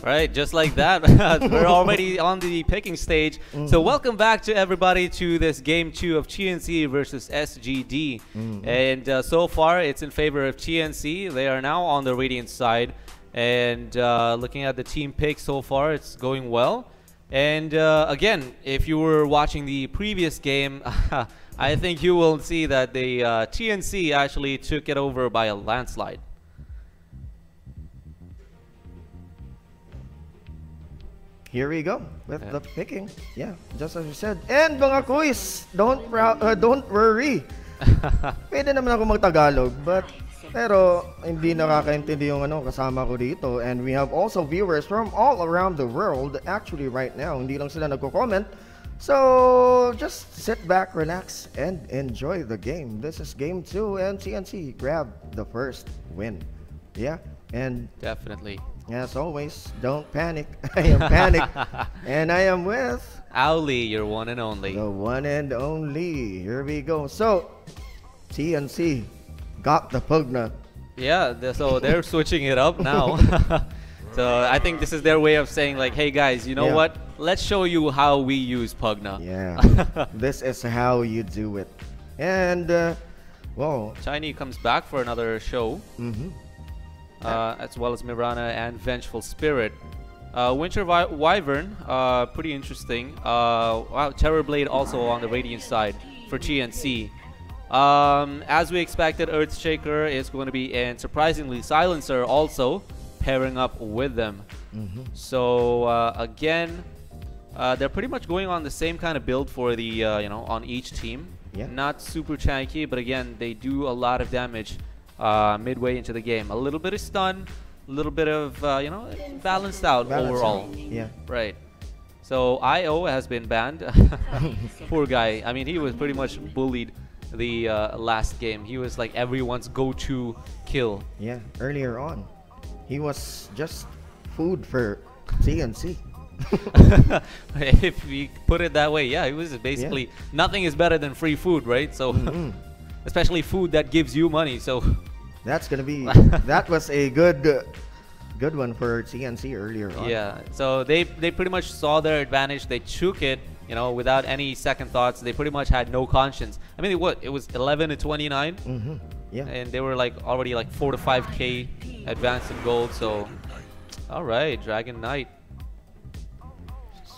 Right, just like that. We're already on the picking stage. So welcome back to everybody to this game 2 of TNC versus SGD. And so far, it's in favor of TNC. They are now on the Radiant side. And looking at the team pick so far, it's going well. And again, if you were watching the previous game, I think you will see that the TNC actually took it over by a landslide. Here we go with the picking. Yeah, just as you said. And mga kuys, don't worry. Pwede naman ako mag-Tagalog, pero hindi nakakaintindi yung kasama ko dito. And we have also viewers from all around the world. Actually, right now, hindi lang sila nagko-comment. So, just sit back, relax, and enjoy the game. This is game 2, and TNC grabbed the first win. Yeah, and definitely. As always, don't panic. I am Panic, and I am with Owly, your one and only. The one and only. Here we go. So, TNC got the Pugna. Yeah, so they're switching it up now. So I think this is their way of saying like, hey guys, you know what? Let's show you how we use Pugna. Yeah, this is how you do it. And, well, Shiny comes back for another show. As well as Mirana and Vengeful Spirit. Winter Wyvern, pretty interesting. Wow, Terrorblade also on the Radiant side for TNC. As we expected, Earthshaker is going to be in, surprisingly, Silencer also pairing up with them. So again, they're pretty much going on the same kind of build for the on each team. Not super tanky, but again, they do a lot of damage midway into the game. A little bit of stun, a little bit of balanced out overall. Yeah, right. So IO has been banned. Poor guy. I mean, he was pretty much bullied the last game. He was like everyone's go-to kill. Yeah, earlier on, he was just food for TNC. If we put it that way, yeah, it was basically nothing is better than free food, right? So. Especially food that gives you money, so that's gonna be that was a good one for TNC earlier on. Yeah, so they pretty much saw their advantage. They took it, without any second thoughts. They pretty much had no conscience. I mean, it was 11 to 29. Yeah, and they were like already like 4 to 5K advanced in gold. So, all right, Dragon Knight.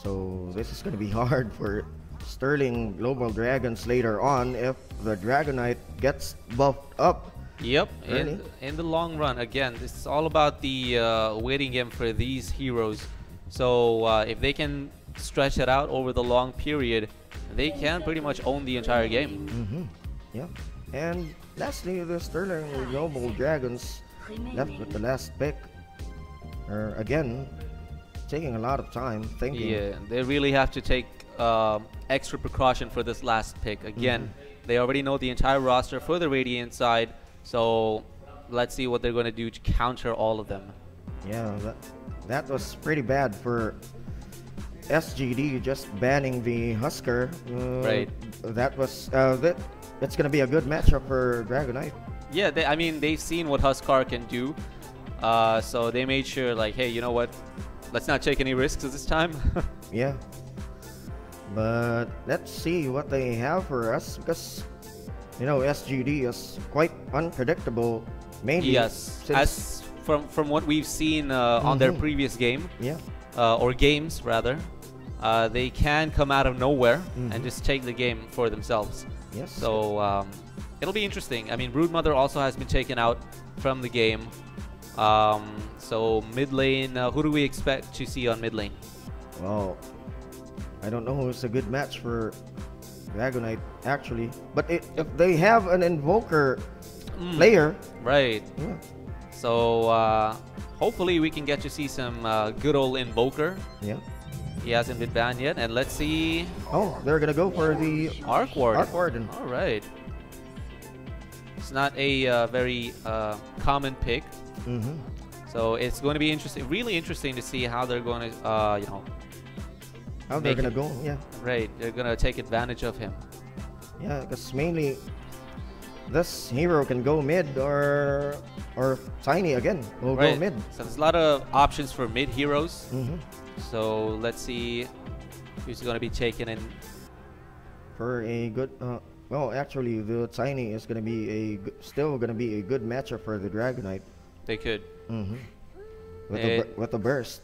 So this is gonna be hard for Sterling Global Dragons later on if the Dragonite gets buffed up. Yep, in the long run. Again, this is all about the waiting game for these heroes. So if they can stretch it out over the long period, they can pretty much own the entire game. Yeah, and lastly, the Sterling Global Dragons left with the last pick. Again, taking a lot of time thinking. Yeah, they really have to take extra precaution for this last pick. Again, they already know the entire roster for the Radiant side, so let's see what they're going to do to counter all of them. Yeah, that was pretty bad for SGD, just banning the Husker. Right. That was that's going to be a good matchup for Dragonite. Yeah, I mean, they've seen what Huskar can do, so they made sure, like, hey, you know what? Let's not take any risks this time. Yeah. But let's see what they have for us, because SGD is quite unpredictable. Mainly, yes, as from what we've seen on their previous game, or games rather, they can come out of nowhere and just take the game for themselves. Yes. So it'll be interesting. I mean, Broodmother also has been taken out from the game. So mid lane, who do we expect to see on mid lane? Well, I don't know who's a good match for Dragonite actually, but if they have an Invoker player, right? Yeah. So hopefully we can get to see some good old Invoker. Yeah. He hasn't been banned yet, and let's see. Oh, they're gonna go for the Arc Warden. Arc Warden. All right. It's not a very common pick. So it's going to be interesting, really interesting to see how they're going to, how they're gonna go. Yeah. Right. They're gonna take advantage of him. Yeah, because mainly this hero can go mid or or Tiny again will go Right. mid. So there's a lot of options for mid heroes. Mhm. So let's see who's going to be taken in. For a good, well, actually, the Tiny is gonna be still gonna be a good matchup for the Dragonite. They could. Mm-hmm. Eh. With the burst.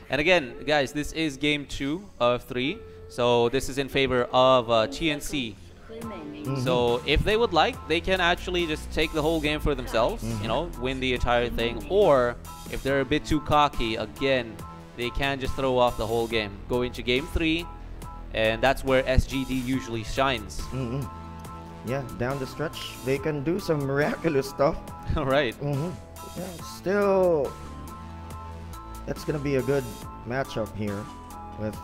And again, guys, this is game 2 of 3. So this is in favor of TNC. Mhm. So if they would like, they can actually just take the whole game for themselves, you know, win the entire thing. Or if they're a bit too cocky, again, they can just throw off the whole game. Go into game 3, and that's where SGD usually shines. Mm-hmm. Yeah, down the stretch, they can do some miraculous stuff. Right. Mm-hmm. Yeah, still, it's gonna be a good matchup here with.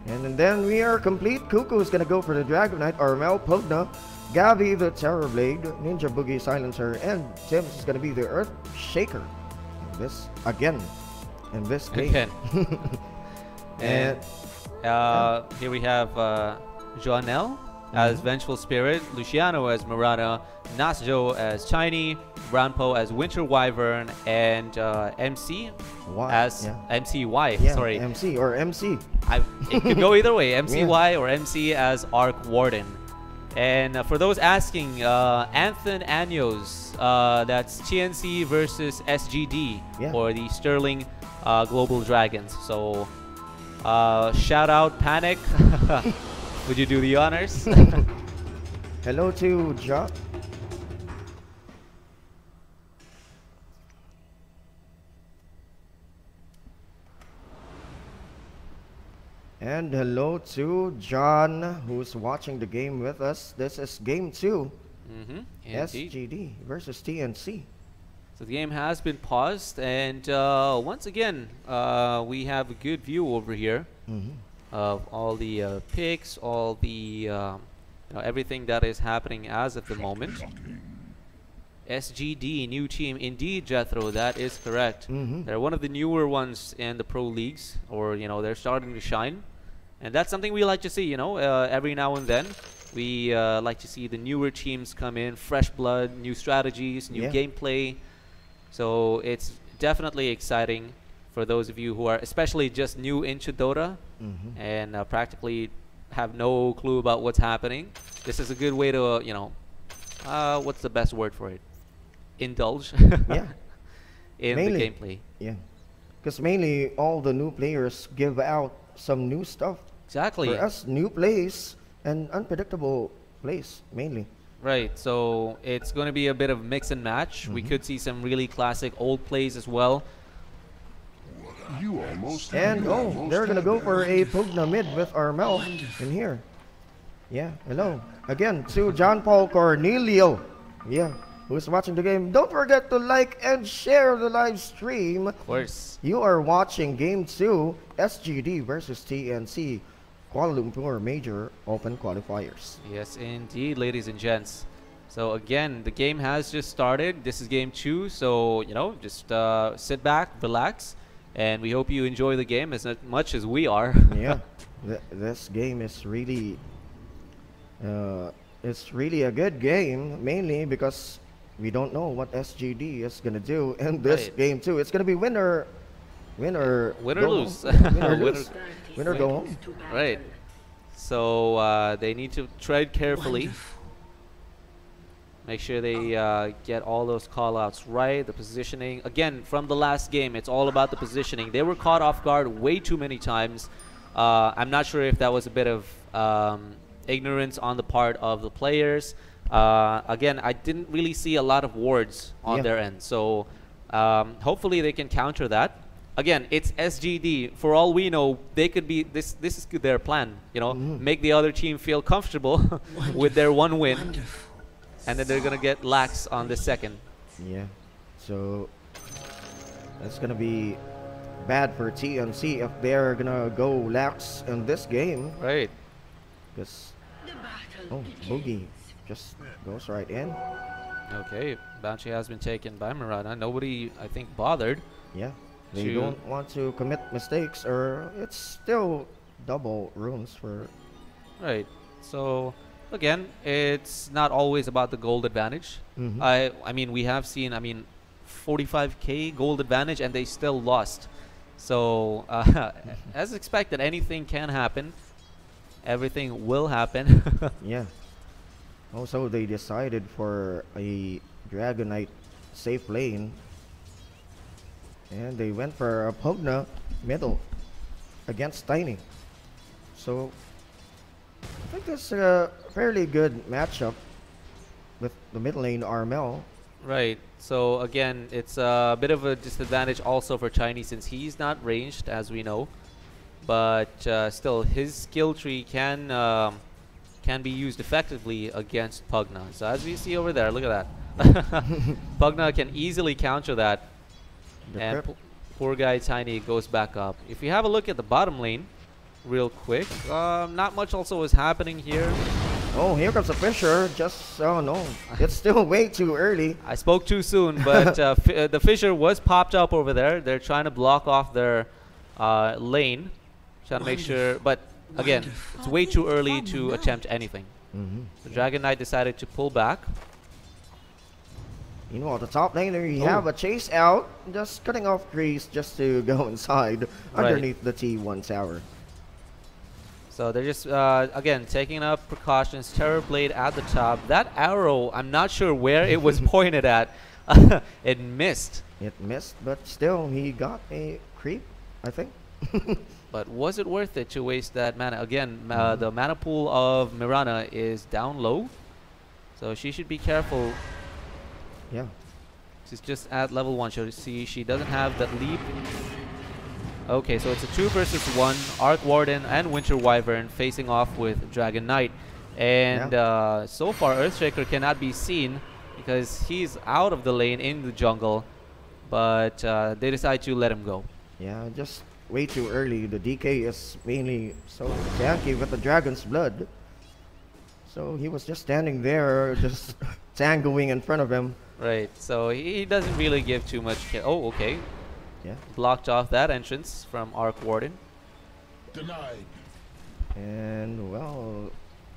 And then we are complete. Cuckoo is gonna go for the Dragonite. Armel, Pugna, Gavi the Terrorblade, Ninja Boogie Silencer, and Tim's is gonna be the Earth Shaker. This again in this game. Again. And here we have Joanel as Vengeful Spirit, Luciano as Murata, Nasjo as Shiny, Brownpo as Winter Wyvern, and MC as MCY. yeah, Sorry, MC or MC. it could go either way. MCY or MC as Arc Warden. And for those asking, Anthon Anyos, that's TNC versus SGD for the Sterling Global Dragons. So shout out Panic. Would you do the honors? Hello to Jock. And hello to John, who's watching the game with us. This is game 2. SGD versus TNC. So the game has been paused, and once again, we have a good view over here of all the picks, all the everything that is happening as of the moment. SGD, new team, indeed, Jethro. That is correct. They're one of the newer ones in the pro leagues, or they're starting to shine, and that's something we like to see. Every now and then, we like to see the newer teams come in, fresh blood, new strategies, new gameplay. So it's definitely exciting for those of you who are especially just new into Dota and practically have no clue about what's happening. This is a good way to, what's the best word for it? Indulge in the gameplay. Yeah, because mainly all the new players give out some new stuff. Exactly. For us, new plays and unpredictable plays mainly. Right, so it's going to be a bit of mix and match. We could see some really classic old plays as well. And they're gonna go for a Pugna mid with Armel in here. Yeah, hello again to John Paul Cornelio. Yeah, who's watching the game. Don't forget to like and share the live stream. Of course. You are watching game 2, SGD versus TNC, Kuala Lumpur Major Open Qualifiers. Yes, indeed, ladies and gents. So again, the game has just started. This is game 2, so just sit back, relax, and we hope you enjoy the game as much as we are. Yeah, this game is really, it's really a good game, mainly because we don't know what SGD is gonna do in this game too. It's gonna be winner lose. Winner go home. Right. So they need to tread carefully. Make sure they get all those call-outs right, the positioning. Again, from the last game, it's all about the positioning. They were caught off guard way too many times. I'm not sure if that was a bit of ignorance on the part of the players. Again, I didn't really see a lot of wards on their end. So hopefully they can counter that. Again, it's SGD. For all we know, they could be this is their plan, make the other team feel comfortable with their one win. And then they're going to get lax on the second. Yeah. So that's going to be bad for TNC if they're going to go lax in this game. Right. Because Boogie just goes right in. Okay. Banshee has been taken by Murata. Nobody, I think, bothered. Yeah. They don't want to commit mistakes, or it's still double runes for... Right. So... again, it's not always about the gold advantage. I mean, we have seen, 45k gold advantage, and they still lost. So, as expected, anything can happen. Everything will happen. Yeah. Also, they decided for a Dragonite safe lane, and they went for a Pugna middle against Tiny. So I think that's a fairly good matchup with the mid lane Armel. Right. So again, it's a bit of a disadvantage also for Chinese since he's not ranged, as we know. But still, his skill tree can be used effectively against Pugna. So as we see over there, look at that. Pugna can easily counter that. And poor guy Tiny goes back up. If you have a look at the bottom lane, real quick, not much also is happening here. Oh, here comes a Fisher. Just, oh no, it's still way too early. I spoke too soon, but the Fisher was popped up over there. They're trying to block off their lane, trying to make sure. But again, it's way too early to attempt anything. The Dragon Knight decided to pull back. You know, at the top lane there, you have a chase out, just cutting off Grease just to go inside underneath the T1 tower. So they're just, again, taking up precautions. Terror Blade at the top. That arrow, I'm not sure where it was pointed at. It missed. It missed, but still, he got a creep, I think. But was it worth it to waste that mana? Again, the mana pool of Mirana is down low. So she should be careful. Yeah. She's just at level 1. So see, she doesn't have that leap. Okay, so it's a 2 versus 1. Arc Warden and Winter Wyvern facing off with Dragon Knight. And so far, Earthshaker cannot be seen because he's out of the lane in the jungle. But they decide to let him go. Yeah, just way too early. The DK is mainly so tanky with the Dragon's Blood. So he was just standing there, just tangoing in front of him. Right, so he doesn't really give too much care. Oh, okay. Yeah. Blocked off that entrance from Arc Warden. Denied. And, well,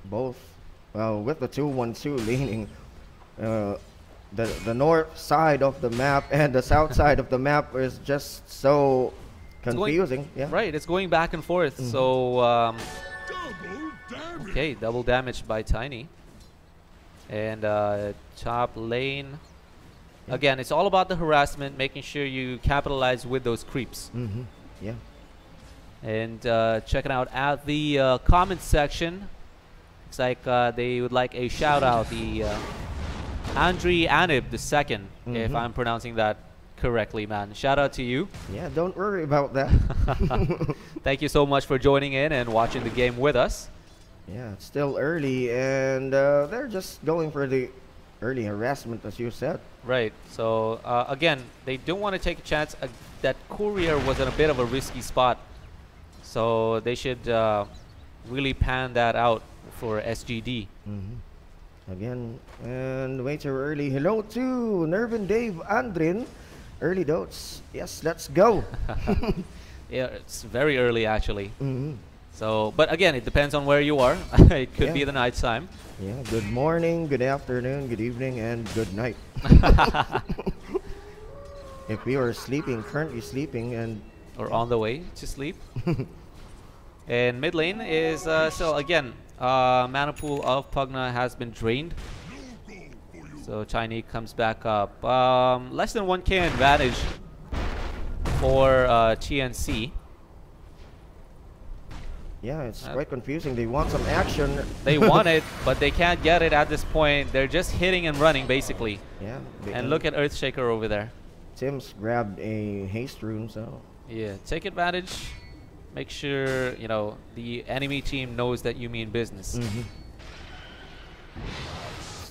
both, well, with the 2-1-2 leaning, the north side of the map and the south side of the map is just so confusing. Yeah. Right, it's going back and forth. So, okay, double damage by Tiny. And top lane. Again, it's all about the harassment, making sure you capitalize with those creeps. Yeah. And checking out at the comment section. Looks like they would like a shout out. The Andri Anib II, if I'm pronouncing that correctly, man. Shout out to you. Yeah, don't worry about that. Thank you so much for joining in and watching the game with us. Yeah, it's still early, and they're just going for the early harassment, as you said. Right. So, again, they don't want to take a chance. That Courier was in a bit of a risky spot. So, they should really pan that out for SGD. Again, and way too early. Hello to Nervin Dave Andrin. Early dotes. Yes, let's go. Yeah, it's very early, actually. So, but again, it depends on where you are. It could be the night time. Yeah, good morning, good afternoon, good evening, and good night. If you are sleeping, currently sleeping, and or on the way to sleep. And mid lane is so again, mana pool of Pugna has been drained. So Chinese comes back up. Less than 1k advantage for TNC. Yeah, it's quite confusing. They want some action. They want it, but they can't get it at this point. They're just hitting and running, basically. Yeah. And look at Earthshaker over there. Tim's grabbed a haste rune, so... Yeah, take advantage. Make sure, you know, the enemy team knows that you mean business.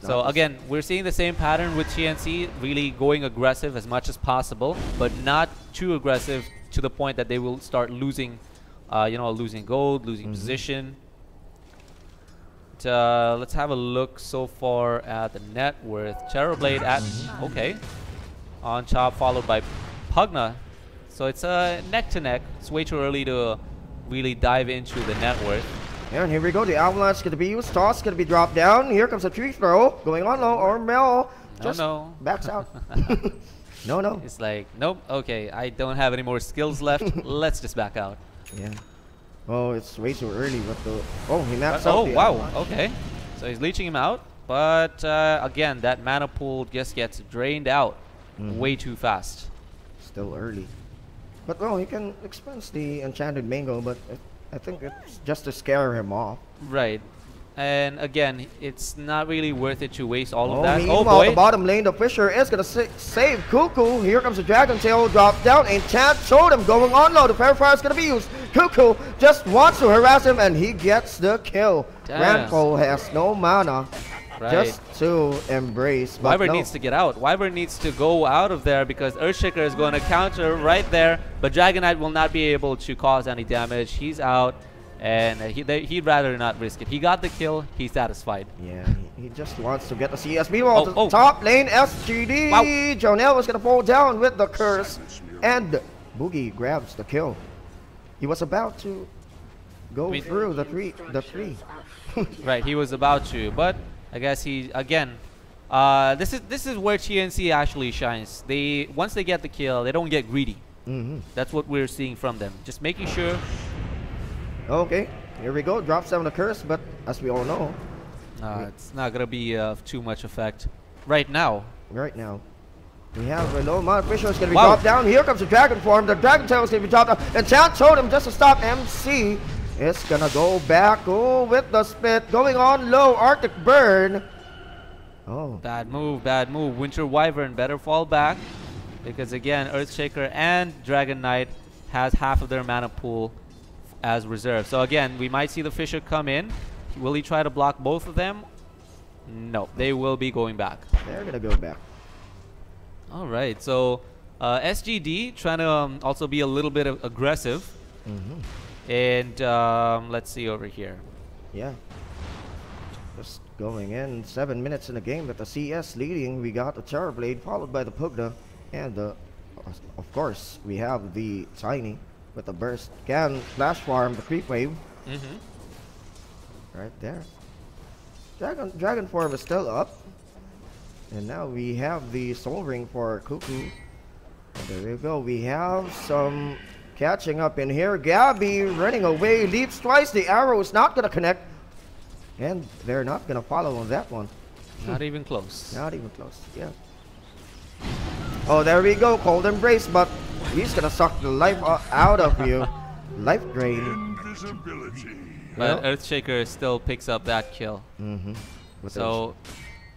So again, we're seeing the same pattern with TNC, really going aggressive as much as possible, but not too aggressive to the point that they will start losing losing gold, losing position. Let's have a look so far at the net worth. Terrorblade at, okay, on top, followed by Pugna. So it's neck to neck. It's way too early to really dive into the net worth. And here we go. The avalanche going to be used. Toss going to be dropped down. Here comes a tree throw. Going on low. Ormel just backs out. No. It's like, nope, okay, I don't have any more skills left. Let's just back out. Yeah. Oh, it's way too early. But the he maps Oh, out. wow, okay. So he's leeching him out. But again, that mana pool just gets drained out way too fast. Still early. But well, he can expense the enchanted mango, but I think it's just to scare him off. Right. And again, it's not really worth it to waste all of that. Oh Boy. The bottom lane, the Fisher is going to save Cuckoo. Here comes the Dragon Tail, drop down. Enchant Totem going on low. The Qualifiers is going to be used. Cuckoo just wants to harass him, and he gets the kill. Ranko has no mana. Right. Just to embrace. But Wyvern needs to get out. Wyvern needs to go out of there because Earthshaker is going to counter right there. But Dragon Knight will not be able to cause any damage. He's out. And he'd rather not risk it. He got the kill. He's satisfied. Yeah, he just wants to get the CS. Meanwhile, Oh. top lane, SGD. Wow. Jonelle was going to fall down with the curse. And Boogie grabs the kill. He was about to go through the three. Right, he was about to. But I guess he, again, this is where TNC actually shines. Once they get the kill, they don't get greedy. That's what we're seeing from them. Just making sure. Okay, here we go. Drops down the curse, but as we all know, it's not gonna be of too much effect right now. Right now, we have a low amount of Fisher is gonna be dropped down. Here comes the Dragon form. The Dragon Tail is gonna be dropped down. And Chant Totem just to stop MC. It's gonna go back. Oh, with the spit going on low. Arctic Burn. Oh, Bad move, bad move. Winter Wyvern better fall back because again, Earthshaker and Dragon Knight has half of their mana pool as reserve. So again, we might see the Fisher come in. Will he try to block both of them? No, they will be going back. they're gonna go back. All right, so SGD trying to also be a little bit aggressive. And let's see over here. Yeah. Just going in 7 minutes in the game with the CS leading. We got the Terrorblade followed by the Pugna. And of course, we have the Tiny with the burst. Can flash farm the creep wave. Right there. Dragon form is still up. And now we have the Soul Ring for Cuckoo. There we go. We have some catching up in here. Gabby running away. Leaps twice. The arrow is not going to connect. And they're not going to follow on that one. Not even close. Not even close. Yeah. Oh, there we go. Cold Embrace. But he's going to suck the life out of you. Life drain. Invisibility. But Earthshaker still picks up that kill. So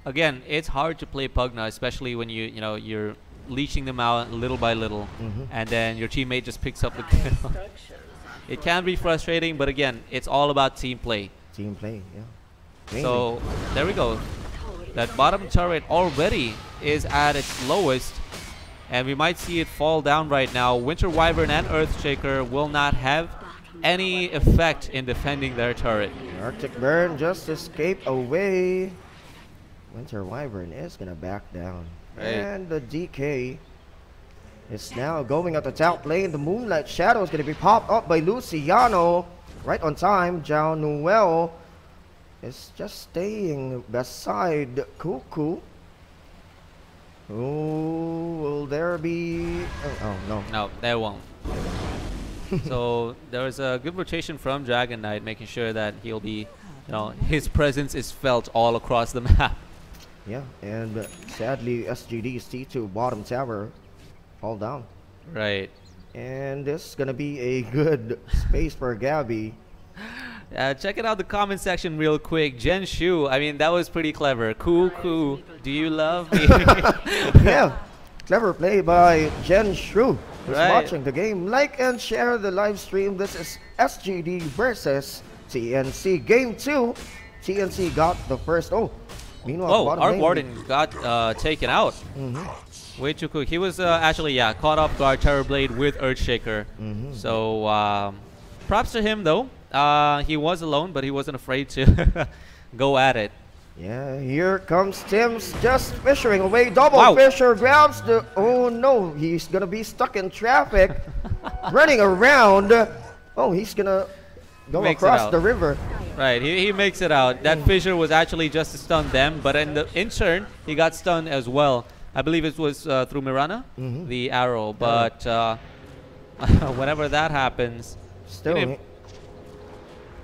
again, it's hard to play Pugna, especially when you're leeching them out little by little, and then your teammate just picks up the kill. It can be frustrating, but again, it's all about team play. Team play, yeah. So there we go. That bottom turret already is at its lowest, and we might see it fall down right now. Winter Wyvern and Earthshaker will not have any effect in defending their turret. Arctic Burn just escaped away. Winter Wyvern is gonna back down. Right. And the DK is now going at the top lane. The Moonlight Shadow is gonna be popped up by Luciano. Right on time. Jao Noel is just staying beside Cuckoo. Oh, will there be... Oh, no. No, there won't. So there was a good rotation from Dragon Knight, making sure that he'll be, his presence is felt all across the map. Yeah, and sadly, SGD's T2 bottom tower fall down. Right. And this is gonna be a good space for Gabby. Check it out the comment section real quick. Jen Shu, I mean, that was pretty clever. Cool. Do you love me? Yeah, clever play by Jen Shrew, who's Right. watching the game. Like and share the live stream. This is SGD versus TNC. Game 2. TNC got the first. Oh, meanwhile, Oh, bottom Arc lane, Warden got taken out. Way too quick. He was actually, caught off guard Terrorblade with Earthshaker. So, props to him, though. He was alone, but he wasn't afraid to go at it. Yeah, here comes Tim's just fishing away. Double Wow. Fisher grabs the... Oh, no. He's going to be stuck in traffic. Running around. Oh, he's going to go Makes it across out. the river. Right, he makes it out. That fissure was actually just to stun them, but in turn, he got stunned as well. I believe it was through Mirana, the arrow. But whenever that happens, still,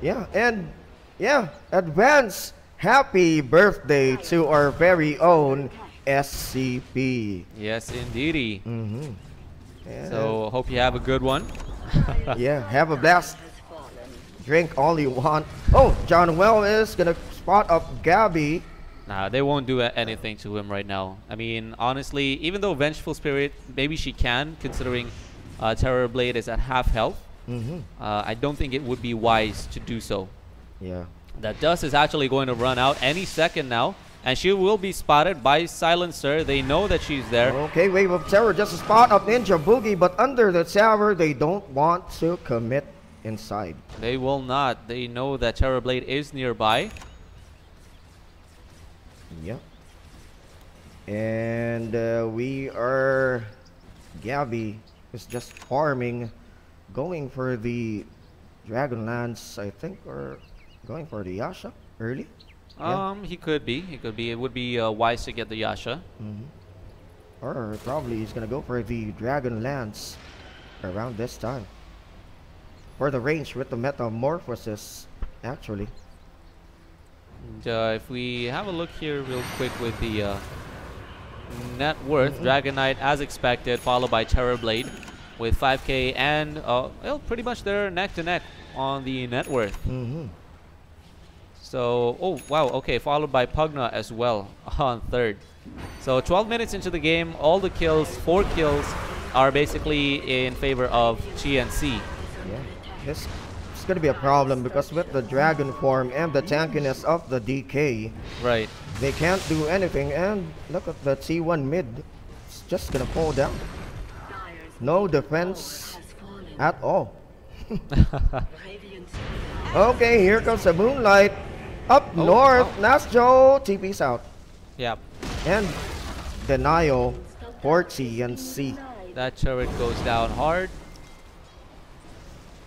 yeah, and yeah, advance happy birthday to our very own SCP. Yes, indeedy. Yeah. So hope you have a good one. Yeah, have a blast. Drink all you want. Oh, John Well is gonna spot up Gabby. Nah, they won't do anything to him right now. I mean, honestly, even though Vengeful Spirit, maybe she can, considering Terror Blade is at half health. I don't think it would be wise to do so. Yeah. That dust is actually going to run out any second now, and she will be spotted by Silencer. They know that she's there. Okay, Wave of Terror just a spot up Ninja Boogie, but under the tower, they don't want to commit inside. They will not. They know that Terror Blade is nearby. Yep. And we are... Gabby is just farming, going for the Dragonlance, I think, or going for the Yasha early. He could be. He could be. It would be wise to get the Yasha. Or probably he's gonna go for the Dragonlance around this time. For the range with the Metamorphosis, actually. And, if we have a look here real quick with the net worth, Dragon Knight as expected, followed by Terror Blade with 5k, and well, pretty much they're neck to neck on the net worth. So, oh wow, okay, followed by Pugna as well on third. So 12 minutes into the game, all the kills, 4 kills, are basically in favor of TNC. Yeah, this is gonna be a problem because with the dragon form and the tankiness of the DK, right, they can't do anything. And look at the T1 mid, it's just gonna fall down. No defense at all. Okay, here comes the Moonlight up north. Nasjo TP's out. Yep. And denial for TNC. That turret goes down hard.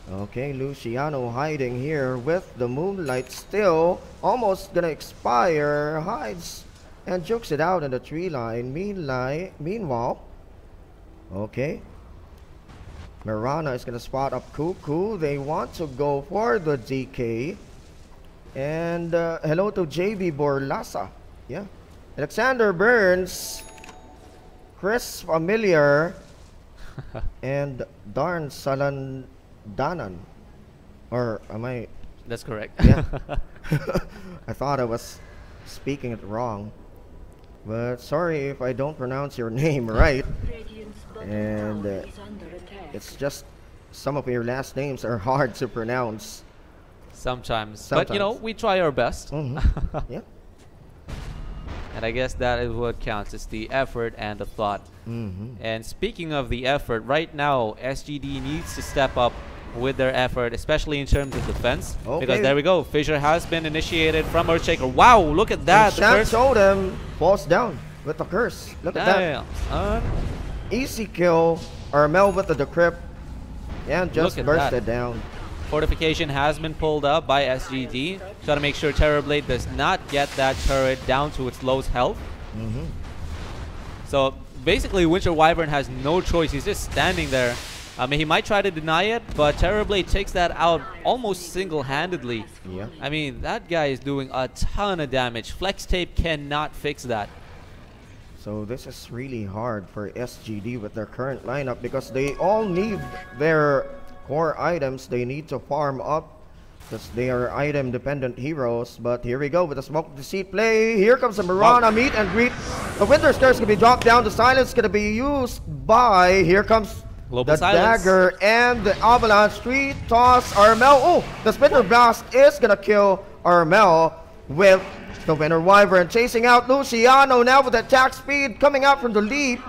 Okay, Luciano hiding here with the Moonlight still almost gonna expire. Hides and jukes it out in the tree line. Meanwhile, okay, Mirana is gonna spot up Cuckoo. They want to go for the DK. And hello to JB Borlasa. Yeah. Alexander Burns, Chris Familiar, and Darn Salandanan. Or am I? That's correct. Yeah. I thought I was speaking it wrong. But sorry if I don't pronounce your name right. And it's just some of your last names are hard to pronounce. Sometimes. But you know, we try our best. Yeah. And I guess that is what counts. It's the effort and the thought. And speaking of the effort, right now SGD needs to step up with their effort, especially in terms of defense. Because there we go, fissure has been initiated from Earthshaker. Wow, look at that. The first totem falls down with the curse. Look at that. Easy kill. Armel with the decrypt and just bursted down. Fortification has been pulled up by SGD. Try to make sure Terror Blade does not get that turret down to its lowest health. So basically Winter Wyvern has no choice. He's just standing there. I mean, he might try to deny it, but Terror Blade takes that out almost single-handedly. Yeah. I mean, that guy is doing a ton of damage. Flex Tape cannot fix that. So this is really hard for SGD with their current lineup because they all need their core items. They need to farm up because they are item dependent heroes. But here we go with the Smoke Deceit play. Here comes the Mirana meet and greet. The Winter Scar's gonna be dropped down. The silence gonna be used by, here comes Global the silence. dagger and the avalanche. 3 toss Armel. Oh, the Splinter Blast is gonna kill Armel with the Winter Wyvern chasing out Luciano now with attack speed coming out from the leap.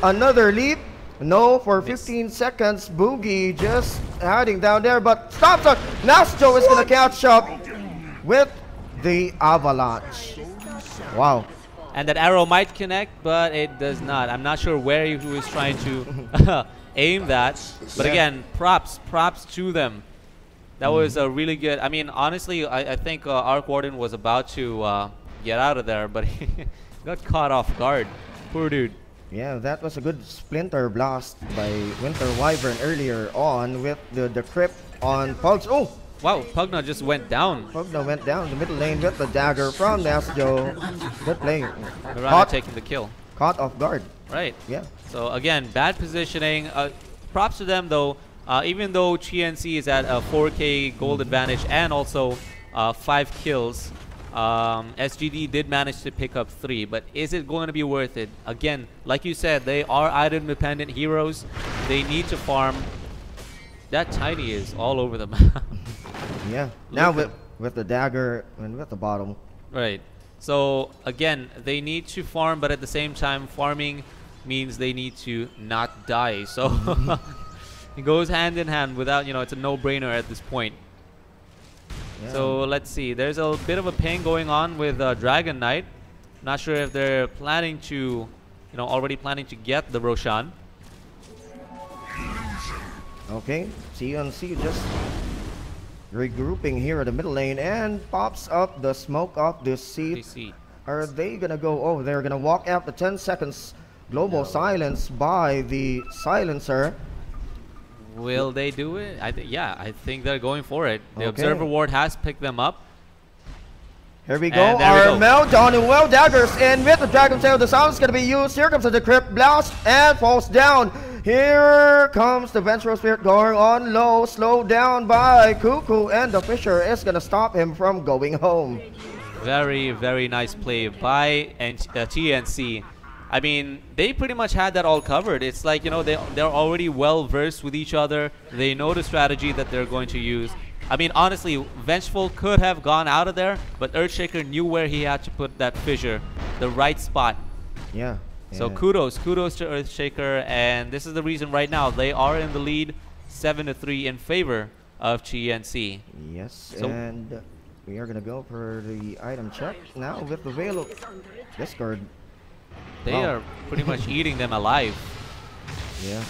Another leap. No, for 15 seconds. Boogie just hiding down there, but stops up. Nasjo is going to catch up with the avalanche. Wow. And that arrow might connect, but it does not. I'm not sure where he was trying to aim that. But again, props to them. That was a really good. I mean, honestly, I think Arc Warden was about to get out of there, but he got caught off guard. Poor dude. Yeah, that was a good splinter blast by Winter Wyvern earlier on with the crypt on Pugs. Oh! Wow, Pugna just went down. Pugna went down the middle lane with the dagger from Nasjo. Good play. Mirana taking the kill. Caught off guard. Right. Yeah. So again, bad positioning. Props to them though. Even though TNC is at a 4K gold advantage and also 5 kills, SGD did manage to pick up 3. But is it going to be worth it? Again, like you said, they are item-dependent heroes. They need to farm. That Tiny is all over the map. Yeah. Now with the dagger and with the bottom. Right. So again, they need to farm, but at the same time, farming means they need to not die. So it goes hand in hand without, it's a no-brainer at this point. Yeah. So let's see. There's a bit of a ping going on with Dragon Knight. Not sure if they're planning to, already planning to get the Roshan. Okay, TNC just regrouping here at the middle lane and pops up the smoke off the seat. Are they gonna go? Oh, they're gonna walk out the 10 seconds global silence by the silencer. Will they do it? Yeah, I think they're going for it. The Observer Ward has picked them up. Here we go. Our meltdown and well daggers in with the Dragon Tail. The sound is gonna be used. Here comes the Crypt Blast and falls down. Here comes the Vengeful Spirit going on low, slowed down by Cuckoo, and the Fisher is going to stop him from going home. Very, very nice play by TNC. I mean, they pretty much had that all covered. It's like, they're already well versed with each other. They know the strategy that they're going to use. I mean, honestly, Vengeful could have gone out of there, but Earthshaker knew where he had to put that Fissure, the right spot. Yeah. So kudos to Earthshaker, and this is the reason right now they are in the lead, 7-3 in favor of TNC. Yes, so and we are gonna go for the item check now with the Veil of Discord. They are pretty much eating them alive. Yeah,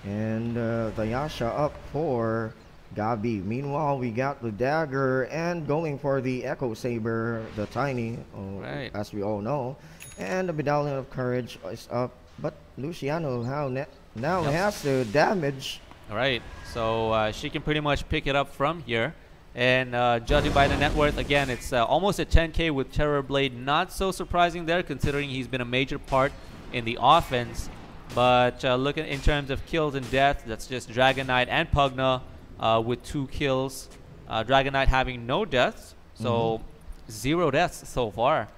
and the Yasha up for Gabi. Meanwhile, we got the dagger and going for the Echo Saber, the Tiny, as we all know. And the Medallion of Courage is up, but Luciano now has the damage. All right, so she can pretty much pick it up from here. And judging by the net worth, again, it's almost at 10K with Terror Blade. Not so surprising there, considering he's been a major part in the offense. But looking in terms of kills and death, that's just Dragon Knight and Pugna with 2 kills. Dragon Knight having no deaths, so 0 deaths so far.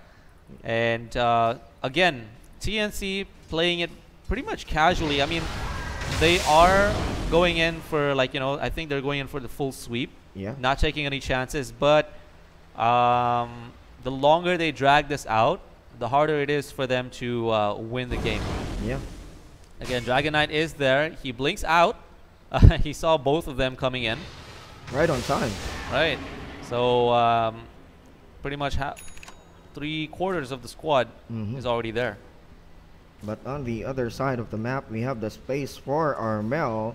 And again, TNC playing it pretty much casually. I mean, they are going in for, I think they're going in for the full sweep. Yeah. Not taking any chances. But the longer they drag this out, the harder it is for them to win the game. Yeah. Again, Dragon Knight is there. He blinks out. He saw both of them coming in. Right on time. Right. So pretty much 3/4 of the squad is already there. But on the other side of the map, we have the space for Armel,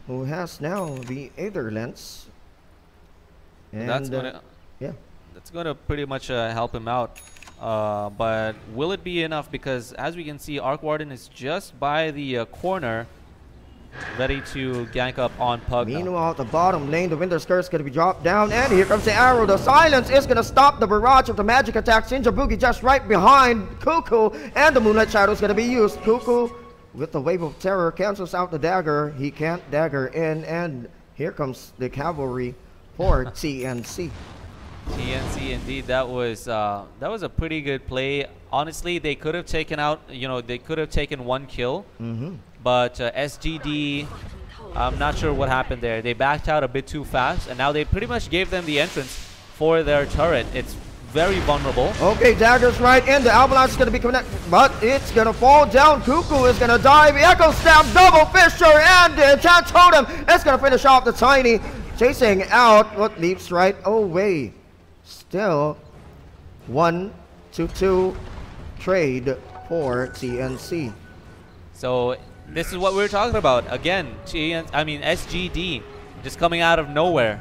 who has now the Aether Lens. And that's gonna pretty much help him out. But will it be enough? Because as we can see, Arc Warden is just by the corner, ready to gank up on Pugna. Meanwhile, at the bottom lane, the Winter Skirt is going to be dropped down, and here comes the arrow. The silence is going to stop the barrage of the magic attacks. Ninja Boogie just right behind Cuckoo, and the Moonlight Shadow is going to be used. Cuckoo, with the Wave of Terror, cancels out the dagger. He can't dagger in, and here comes the cavalry for TNC. TNC, indeed, that was a pretty good play. Honestly, they could have taken out, they could have taken 1 kill. But SGD, I'm not sure what happened there. They backed out a bit too fast, and now they pretty much gave them the entrance for their turret. It's very vulnerable. Okay, dagger's right in. The avalanche is going to be connected, but it's going to fall down. Cuckoo is going to dive. Echo Stab, double Fisher, and the Enchant Totem is going to finish off the Tiny. Chasing out what leaps right away. Still 1-2 trade for TNC. So this is what we're talking about. Again, SGD just coming out of nowhere.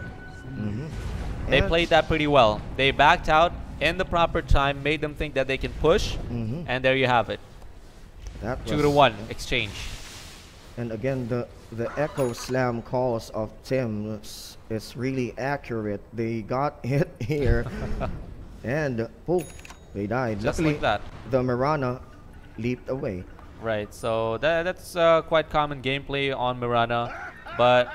They played that pretty well. They backed out in the proper time, made them think that they can push, and there you have it. That 2-1 exchange. And again, the echo slam calls of Tim is really accurate. They got hit here, and poof, they died. Just Luckily, like that. the Mirana leaped away. Right, so that's quite common gameplay on Mirana, but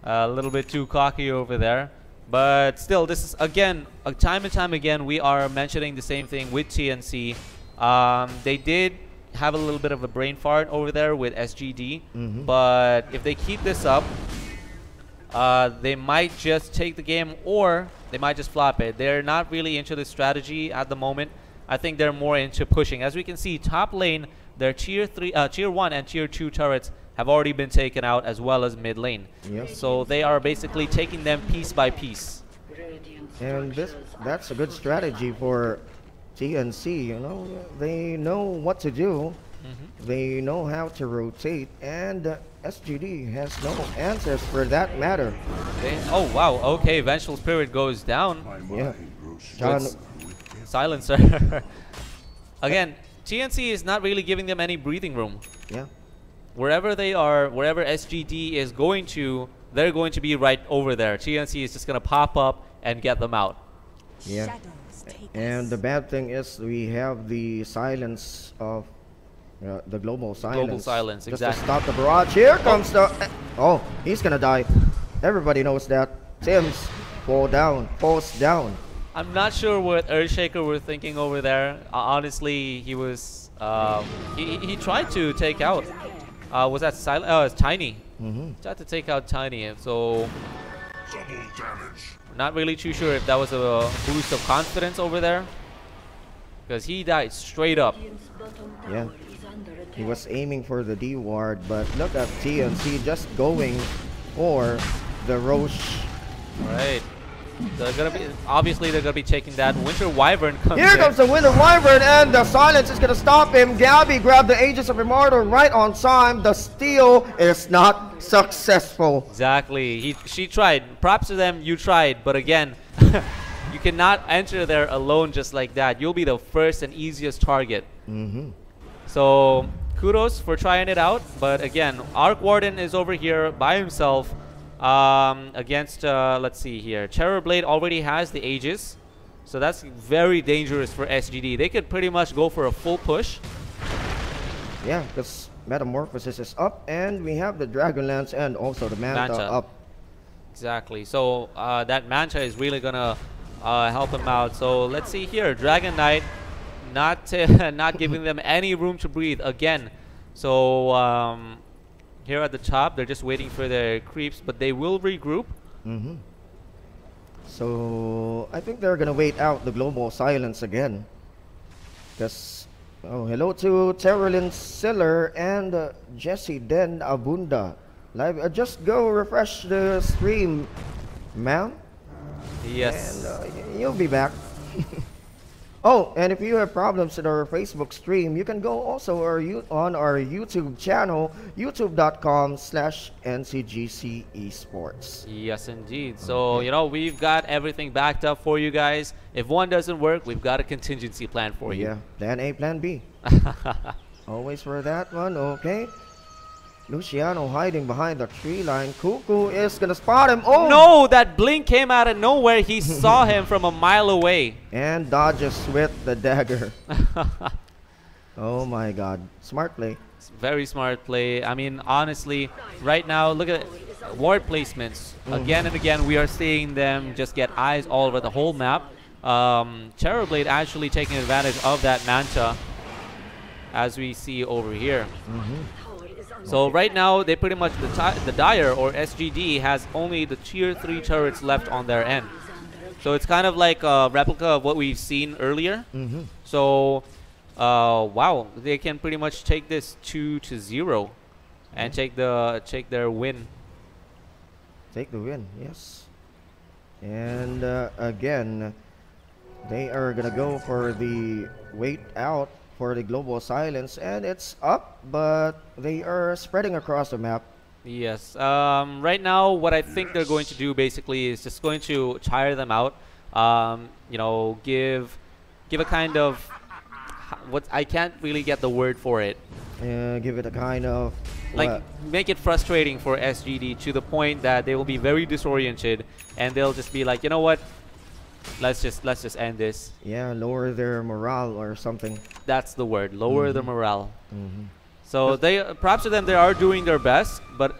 a little bit too cocky over there. But still, this is, again, time and time again, we are mentioning the same thing with TNC. They did have a little bit of a brain fart over there with SGD, but if they keep this up, they might just take the game, or they might just flop it. They're not really into the strategy at the moment. I think they're more into pushing. As we can see, top lane, their tier 1 and tier 2 turrets have already been taken out, as well as mid lane. So they are basically taking them piece by piece. And that's a good strategy for TNC, you know. They know what to do. They know how to rotate, and SGD has no answers for that matter. Oh wow, okay, Vengeful Spirit goes down. Yeah. John, Silencer. Again, TNC is not really giving them any breathing room. yeah. Wherever they are, wherever SGD is going to, they're going to be right over there. TNC is just going to pop up and get them out. Yeah. And the bad thing is we have the silence of the global silence. Global silence, just exactly. to stop the barrage. Here comes the... Oh, he's going to die. Everybody knows that. Tim's falls down. I'm not sure what Earthshaker were thinking over there. Honestly, he was... he tried to take out... was that silent? Oh, it's Tiny. Tried to take out Tiny, so... Not really too sure if that was a boost of confidence over there, because he died straight up. Yeah. He was aiming for the D ward, but look at TNC just going for the Roche. Right. They're gonna be, obviously they're gonna be taking that. Winter Wyvern comes Here in. comes the Winter Wyvern, and the silence is gonna stop him. Gabby grabbed the Aegis of Immortal right on time. The steal is not successful. Exactly. She tried. Props to them. You tried, but again, you cannot enter there alone just like that. You'll be the first and easiest target. So kudos for trying it out. But again, Arc Warden is over here by himself. Against, let's see here, Terrorblade already has the Aegis, so that's very dangerous for SGD. They could pretty much go for a full push. Yeah, because Metamorphosis is up, and we have the Dragonlance and also the Manta up. Exactly, so that Manta is really gonna help him out. So let's see here, Dragon Knight not giving them any room to breathe again. So here at the top, they're just waiting for their creeps, but they will regroup. So I think they're gonna wait out the global silence again. Because hello to Terralyn Siller and Jesse Den Abunda. Live, just go refresh the stream, ma'am. Yes. And you'll be back. Oh, and if you have problems with our Facebook stream, you can go also on our YouTube channel, youtube.com/Ncgc Esports. Yes, indeed. So, you know, we've got everything backed up for you guys. If one doesn't work, we've got a contingency plan for you. Yeah, plan A, plan B. Always for that one, okay. Luciano hiding behind the tree line. Cuckoo is gonna spot him. Oh no, that blink came out of nowhere. He saw him from a mile away. And dodges with the dagger. Oh my god. Smart play. It's very smart play. I mean, honestly, right now, look at ward placements. Again and again, we are seeing them just get eyes all over the whole map. Terrorblade actually taking advantage of that Manta, as we see over here. So right now, they pretty much, the Dire or SGD has only the tier 3 turrets left on their end. So it's kind of like a replica of what we've seen earlier. So, wow, they can pretty much take this 2-0 and take their win. Take the win, yes. And again, they are gonna go for the wait out for the global silence, and it's up, but they are spreading across the map. Yes. Right now, what I think they're going to do basically is just going to tire them out. You know, give a kind of what I can't really get the word for it. Give it a kind of Like make it frustrating for SGD to the point that they will be very disoriented and they'll just be like, you know what? Let's just end this. yeah, lower their morale or something. That's the word. Lower the morale. So they props to them. They are doing their best, but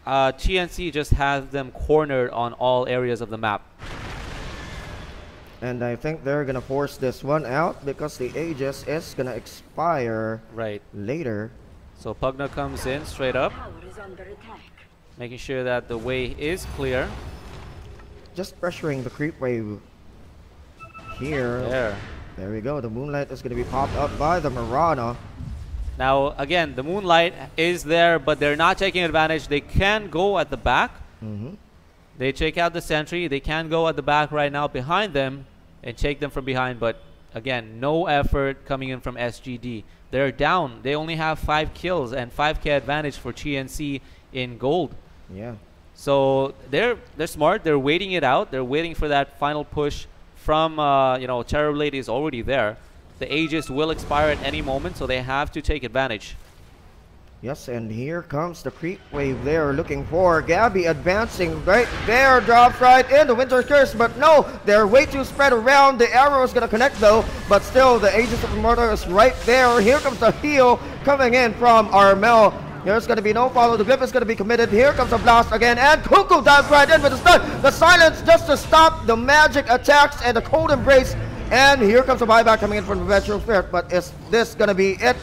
TNC just has them cornered on all areas of the map. And I think they're gonna force this one out because the Aegis is gonna expire Right. later. So Pugna comes in straight up, Tower is under attack. making sure that the way is clear. Just pressuring the creep wave here. There we go. The Moonlight is gonna be popped up by the Mirana. Now, again, the Moonlight is there, but they're not taking advantage. They can go at the back. They check out the sentry. They can go at the back right now behind them and take them from behind. But, again, no effort coming in from SGD. They're down. They only have 5 kills and 5k advantage for TNC in gold. Yeah. So they're smart. They're waiting it out. They're waiting for that final push from, you know, Terrorblade is already there. The Aegis will expire at any moment, so they have to take advantage. Yes, and here comes the creep wave they're looking for. Gabby advancing right there, drops right in the Winter's Curse, but no, they're way too spread around. The arrow is going to connect though, but still the Aegis of Immortal is right there. Here comes the heal coming in from Armel. There's going to be no follow. The Glyph is going to be committed. Here comes the blast again, and Cuckoo dives right in with the stun. The silence just to stop the magic attacks and the cold embrace. And here comes a buyback coming in from the Perpetual Spirit, but is this going to be it?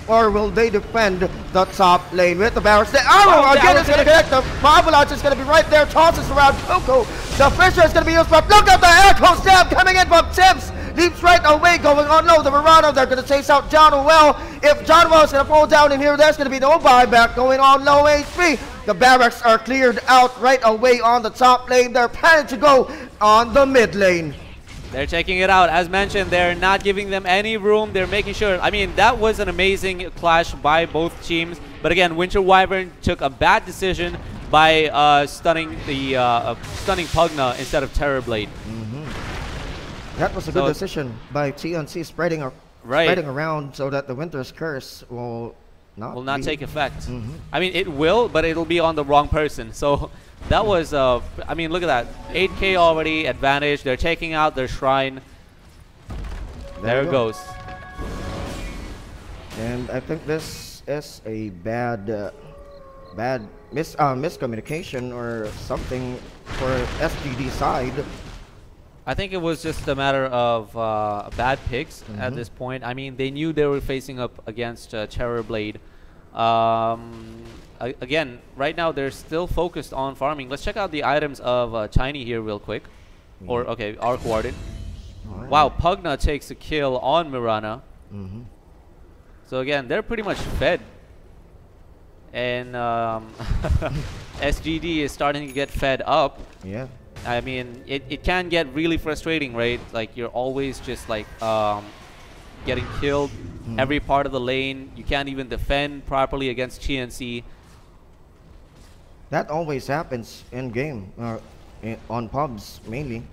Or will they defend the top lane with the barracks? The arrow again is going to connect. The Avalanche is going to be right there. Tosses around Coco. The Fisher is going to be used, but look at the echo stab coming in from Tibbs. Leaps right away, going on low. The Mirano, they're going to chase out John Well. If John Well is going to fall down in here, there's going to be no buyback going on low HP. The barracks are cleared out right away on the top lane. They're planning to go on the mid lane. They're checking it out. As mentioned, they're not giving them any room. They're making sure. I mean, that was an amazing clash by both teams. But again, Winter Wyvern took a bad decision by stunning Pugna instead of Terrorblade. That was a good decision by TNC spreading around so that the Winter's Curse will not take effect. I mean, it will, but it'll be on the wrong person. So that was, I mean, look at that. 8k already, advantage. They're taking out their shrine. There it goes. And I think this is a bad miscommunication or something for SGD side. I think it was just a matter of bad picks at this point. I mean, they knew they were facing up against Terrorblade. Again, right now they're still focused on farming. Let's check out the items of Tiny here real quick. Or, okay, Arc Warden. Wow, Pugna takes a kill on Mirana. So again, they're pretty much fed. And SGD is starting to get fed up. Yeah. I mean, it can get really frustrating, right? Like, you're always just like getting killed every part of the lane. You can't even defend properly against TNC. That always happens in game, on pubs mainly.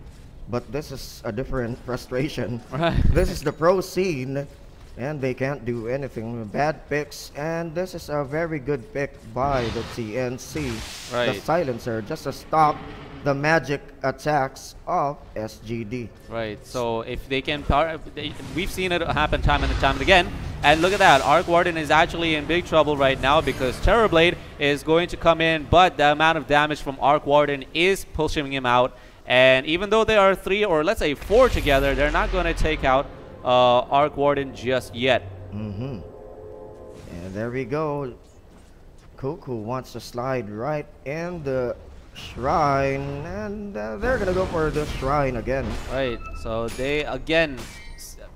But this is a different frustration. Right. This is the pro scene, and they can't do anything. Bad picks, and this is a very good pick by the TNC. Right. The silencer, just to stop the magic attacks of SGD. Right, so if they can, we've seen it happen time and time again. And look at that, Arc Warden is actually in big trouble right now because Terrorblade is going to come in, but the amount of damage from Arc Warden is pushing him out. And even though they are 3 or let's say 4 together, they're not going to take out Arc Warden just yet. And there we go. Cuckoo wants to slide right in the shrine, and they're gonna go for the shrine again. Right, so they again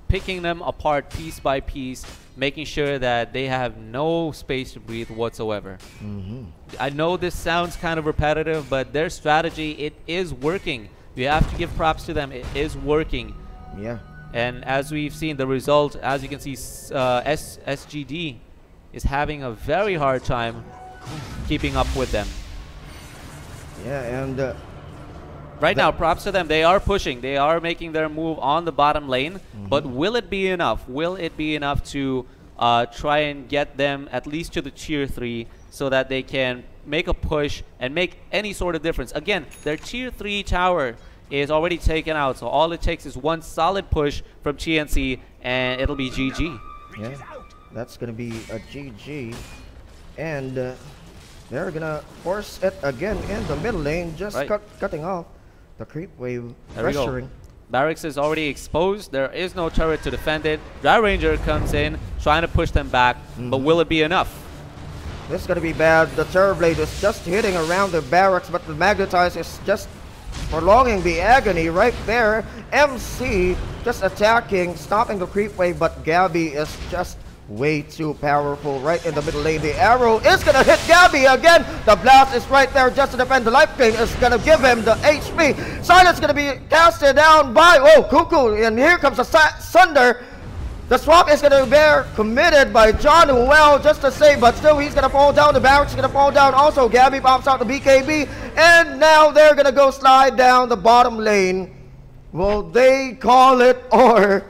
picking them apart piece by piece, making sure that they have no space to breathe whatsoever. I know this sounds kind of repetitive, but their strategy, it is working. You have to give props to them. It is working. Yeah. And as we've seen the result, as you can see, SGD is having a very hard time keeping up with them. Yeah, and Right now, props to them. They are pushing. They are making their move on the bottom lane. But will it be enough? Will it be enough to try and get them at least to the tier 3 so that they can make a push and make any sort of difference? Again, their tier 3 tower is already taken out. So all it takes is one solid push from TNC and it'll be GG. yeah, that's going to be a GG. And they're going to force it again in the middle lane, just cutting off the creep wave, pressuring. Barracks is already exposed. There is no turret to defend it. Dry Ranger comes in, trying to push them back, but will it be enough? This is going to be bad. The Terrorblade is just hitting around the barracks, but the Magnetize is just prolonging the agony right there. MC just attacking, stopping the creep wave, but Gabby is just way too powerful right in the middle lane. The arrow is gonna hit Gabby again. The blast is right there just to defend. The life drain is gonna give him the HP. Silence gonna be casted down by Cuckoo, and here comes the Sunder. The swap is gonna be committed by John Well just to save, but still he's gonna fall down. The barracks is gonna fall down also. Gabby pops out the BKB, and now they're gonna go slide down the bottom lane. Will they call it, or?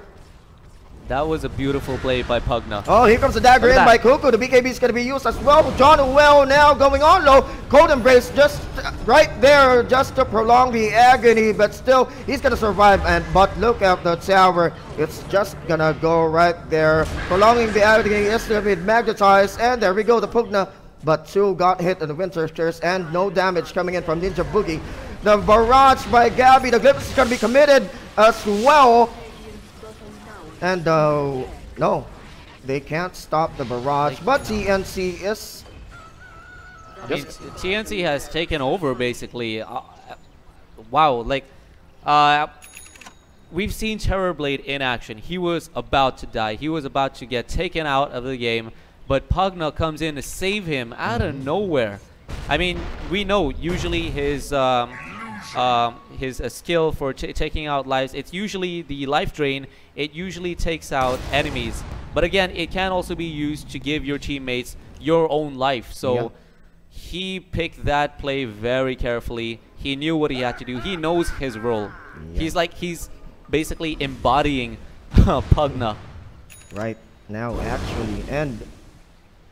That was a beautiful play by Pugna. Oh, here comes the dagger in by Cuckoo. The BKB is going to be used as well. John Well now going on low. Cold Embrace just right there just to prolong the agony, but still he's going to survive. But look at the tower. It's just going to go right there. Prolonging the agony is going to be magnetized. And there we go, the Pugna. But 2 got hit in the Winter Stairs and no damage coming in from Ninja Boogie. The barrage by Gabby. The glimpse is going to be committed as well. And no, they can't stop the barrage, but TNC is... TNC has taken over basically. Wow, like we've seen Terrorblade in action. He was about to die. He was about to get taken out of the game, but Pugna comes in to save him out of nowhere. I mean, we know usually his skill for taking out lives, it's usually the life drain. It usually takes out enemies, but again, it can also be used to give your teammates your own life. So he picked that play very carefully. He knew what he had to do. He knows his role. He's basically embodying Pugna right now actually, and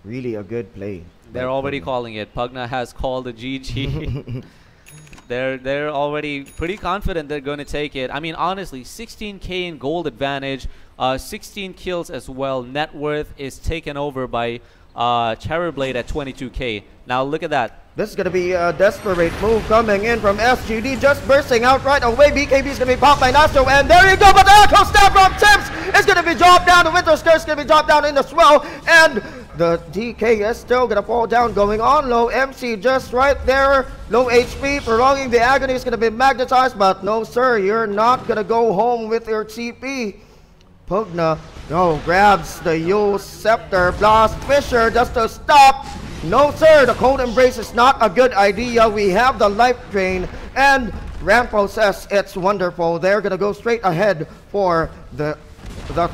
really a good play. They're already calling it. Pugna has called a GG. They're already pretty confident they're going to take it. I mean, honestly, 16k in gold advantage, 16 kills as well. Net worth is taken over by Terrorblade at 22k. Now look at that. This is going to be a desperate move coming in from SGD, just bursting out right away. BKB is going to be popped by Nastro, and there you go, but the Echo Stab from Temps is going to be dropped down. The Winter Skirt is going to be dropped down in the swell, and the DK is still going to fall down, going on low. MC just right there, low HP, prolonging the agony is going to be magnetized, but no sir, you're not going to go home with your TP. Pugna, grabs the Yule Scepter, Blast Fisher just to stop. No sir, the Cold Embrace is not a good idea. We have the life drain, and Rampo says it's wonderful. They're going to go straight ahead for the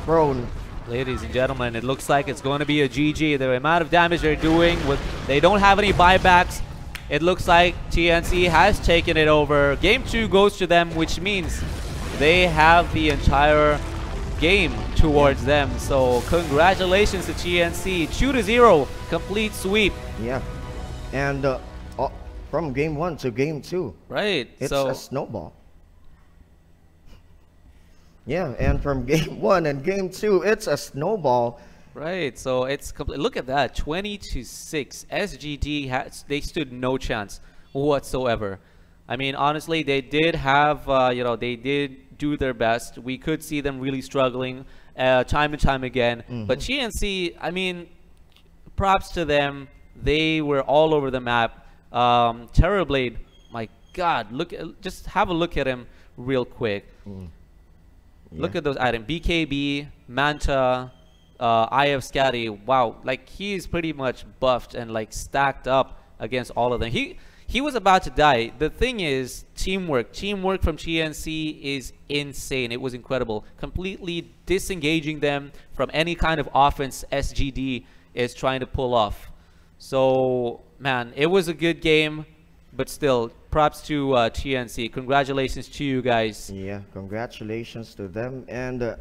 throne. Ladies and gentlemen, it looks like it's going to be a GG. The amount of damage they're doing, they don't have any buybacks. It looks like TNC has taken it over. Game 2 goes to them, which means they have the entire game towards them. So congratulations to TNC. 2-0, complete sweep. Yeah, and from game 1 to game 2, right? It's a snowball. Yeah, and from game 1 and game 2, it's a snowball. Right, so it's look at that, 20-6. SGD they stood no chance whatsoever. I mean, honestly, they did have they did do their best. We could see them really struggling time and time again. But TNC, I mean, props to them. They were all over the map. Terrorblade, my God, just have a look at him real quick. Look at those items. BKB, Manta, IF Scatty. Wow, like he's pretty much buffed and like stacked up against all of them. He was about to die. The thing is, teamwork from TNC is insane. It was incredible. Completely disengaging them from any kind of offense SGD is trying to pull off. So, man, it was a good game, but still, props to TNC. Congratulations to you guys. Yeah, congratulations to them. And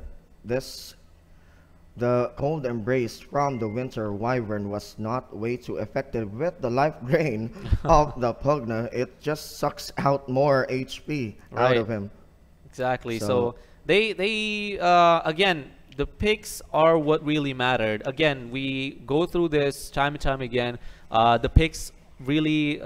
the cold embrace from the winter wyvern was not way too effective with the life drain of the Pugna. It just sucks out more HP out of him. Exactly. So they again, the picks are what really mattered. Again, we go through this time and time again. The picks really,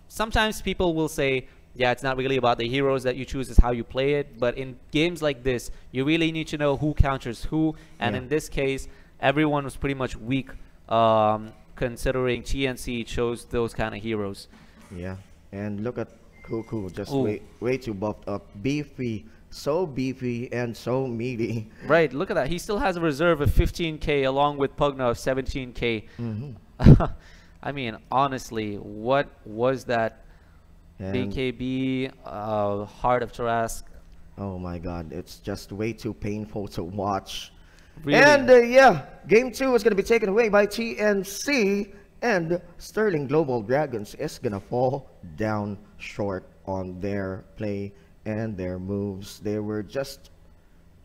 sometimes people will say, yeah, it's not really about the heroes that you choose, it's how you play it. But in games like this, you really need to know who counters who. And in this case, everyone was pretty much weak, considering TNC chose those kind of heroes. Yeah, and look at Cuckoo, just way too buffed up. Beefy, so beefy and so meaty. Right, look at that. He still has a reserve of 15k along with Pugna of 17k. I mean, honestly, what was that? BKB, Heart of Tarask. Oh my god, it's just way too painful to watch. Really? And yeah, game 2 is going to be taken away by TNC, and Sterling Global Dragons is going to fall down short on their play and their moves. They were just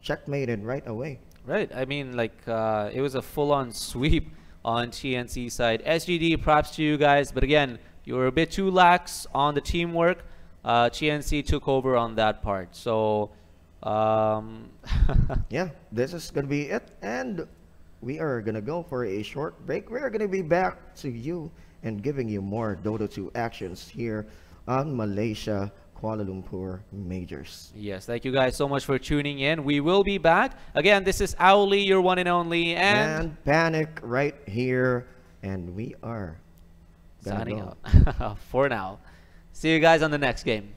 checkmated right away. Right, I mean, like, it was a full-on sweep on TNC side. SGD, props to you guys, but again, you were a bit too lax on the teamwork. TNC took over on that part. So, yeah, this is going to be it. And we are going to go for a short break. We're going to be back to you and giving you more Dota 2 actions here on Malaysia Kuala Lumpur Majors. Yes, thank you guys so much for tuning in. We will be back. Again, this is Owly, your one and only. And Panic right here. And we are signing out for now. See you guys on the next game.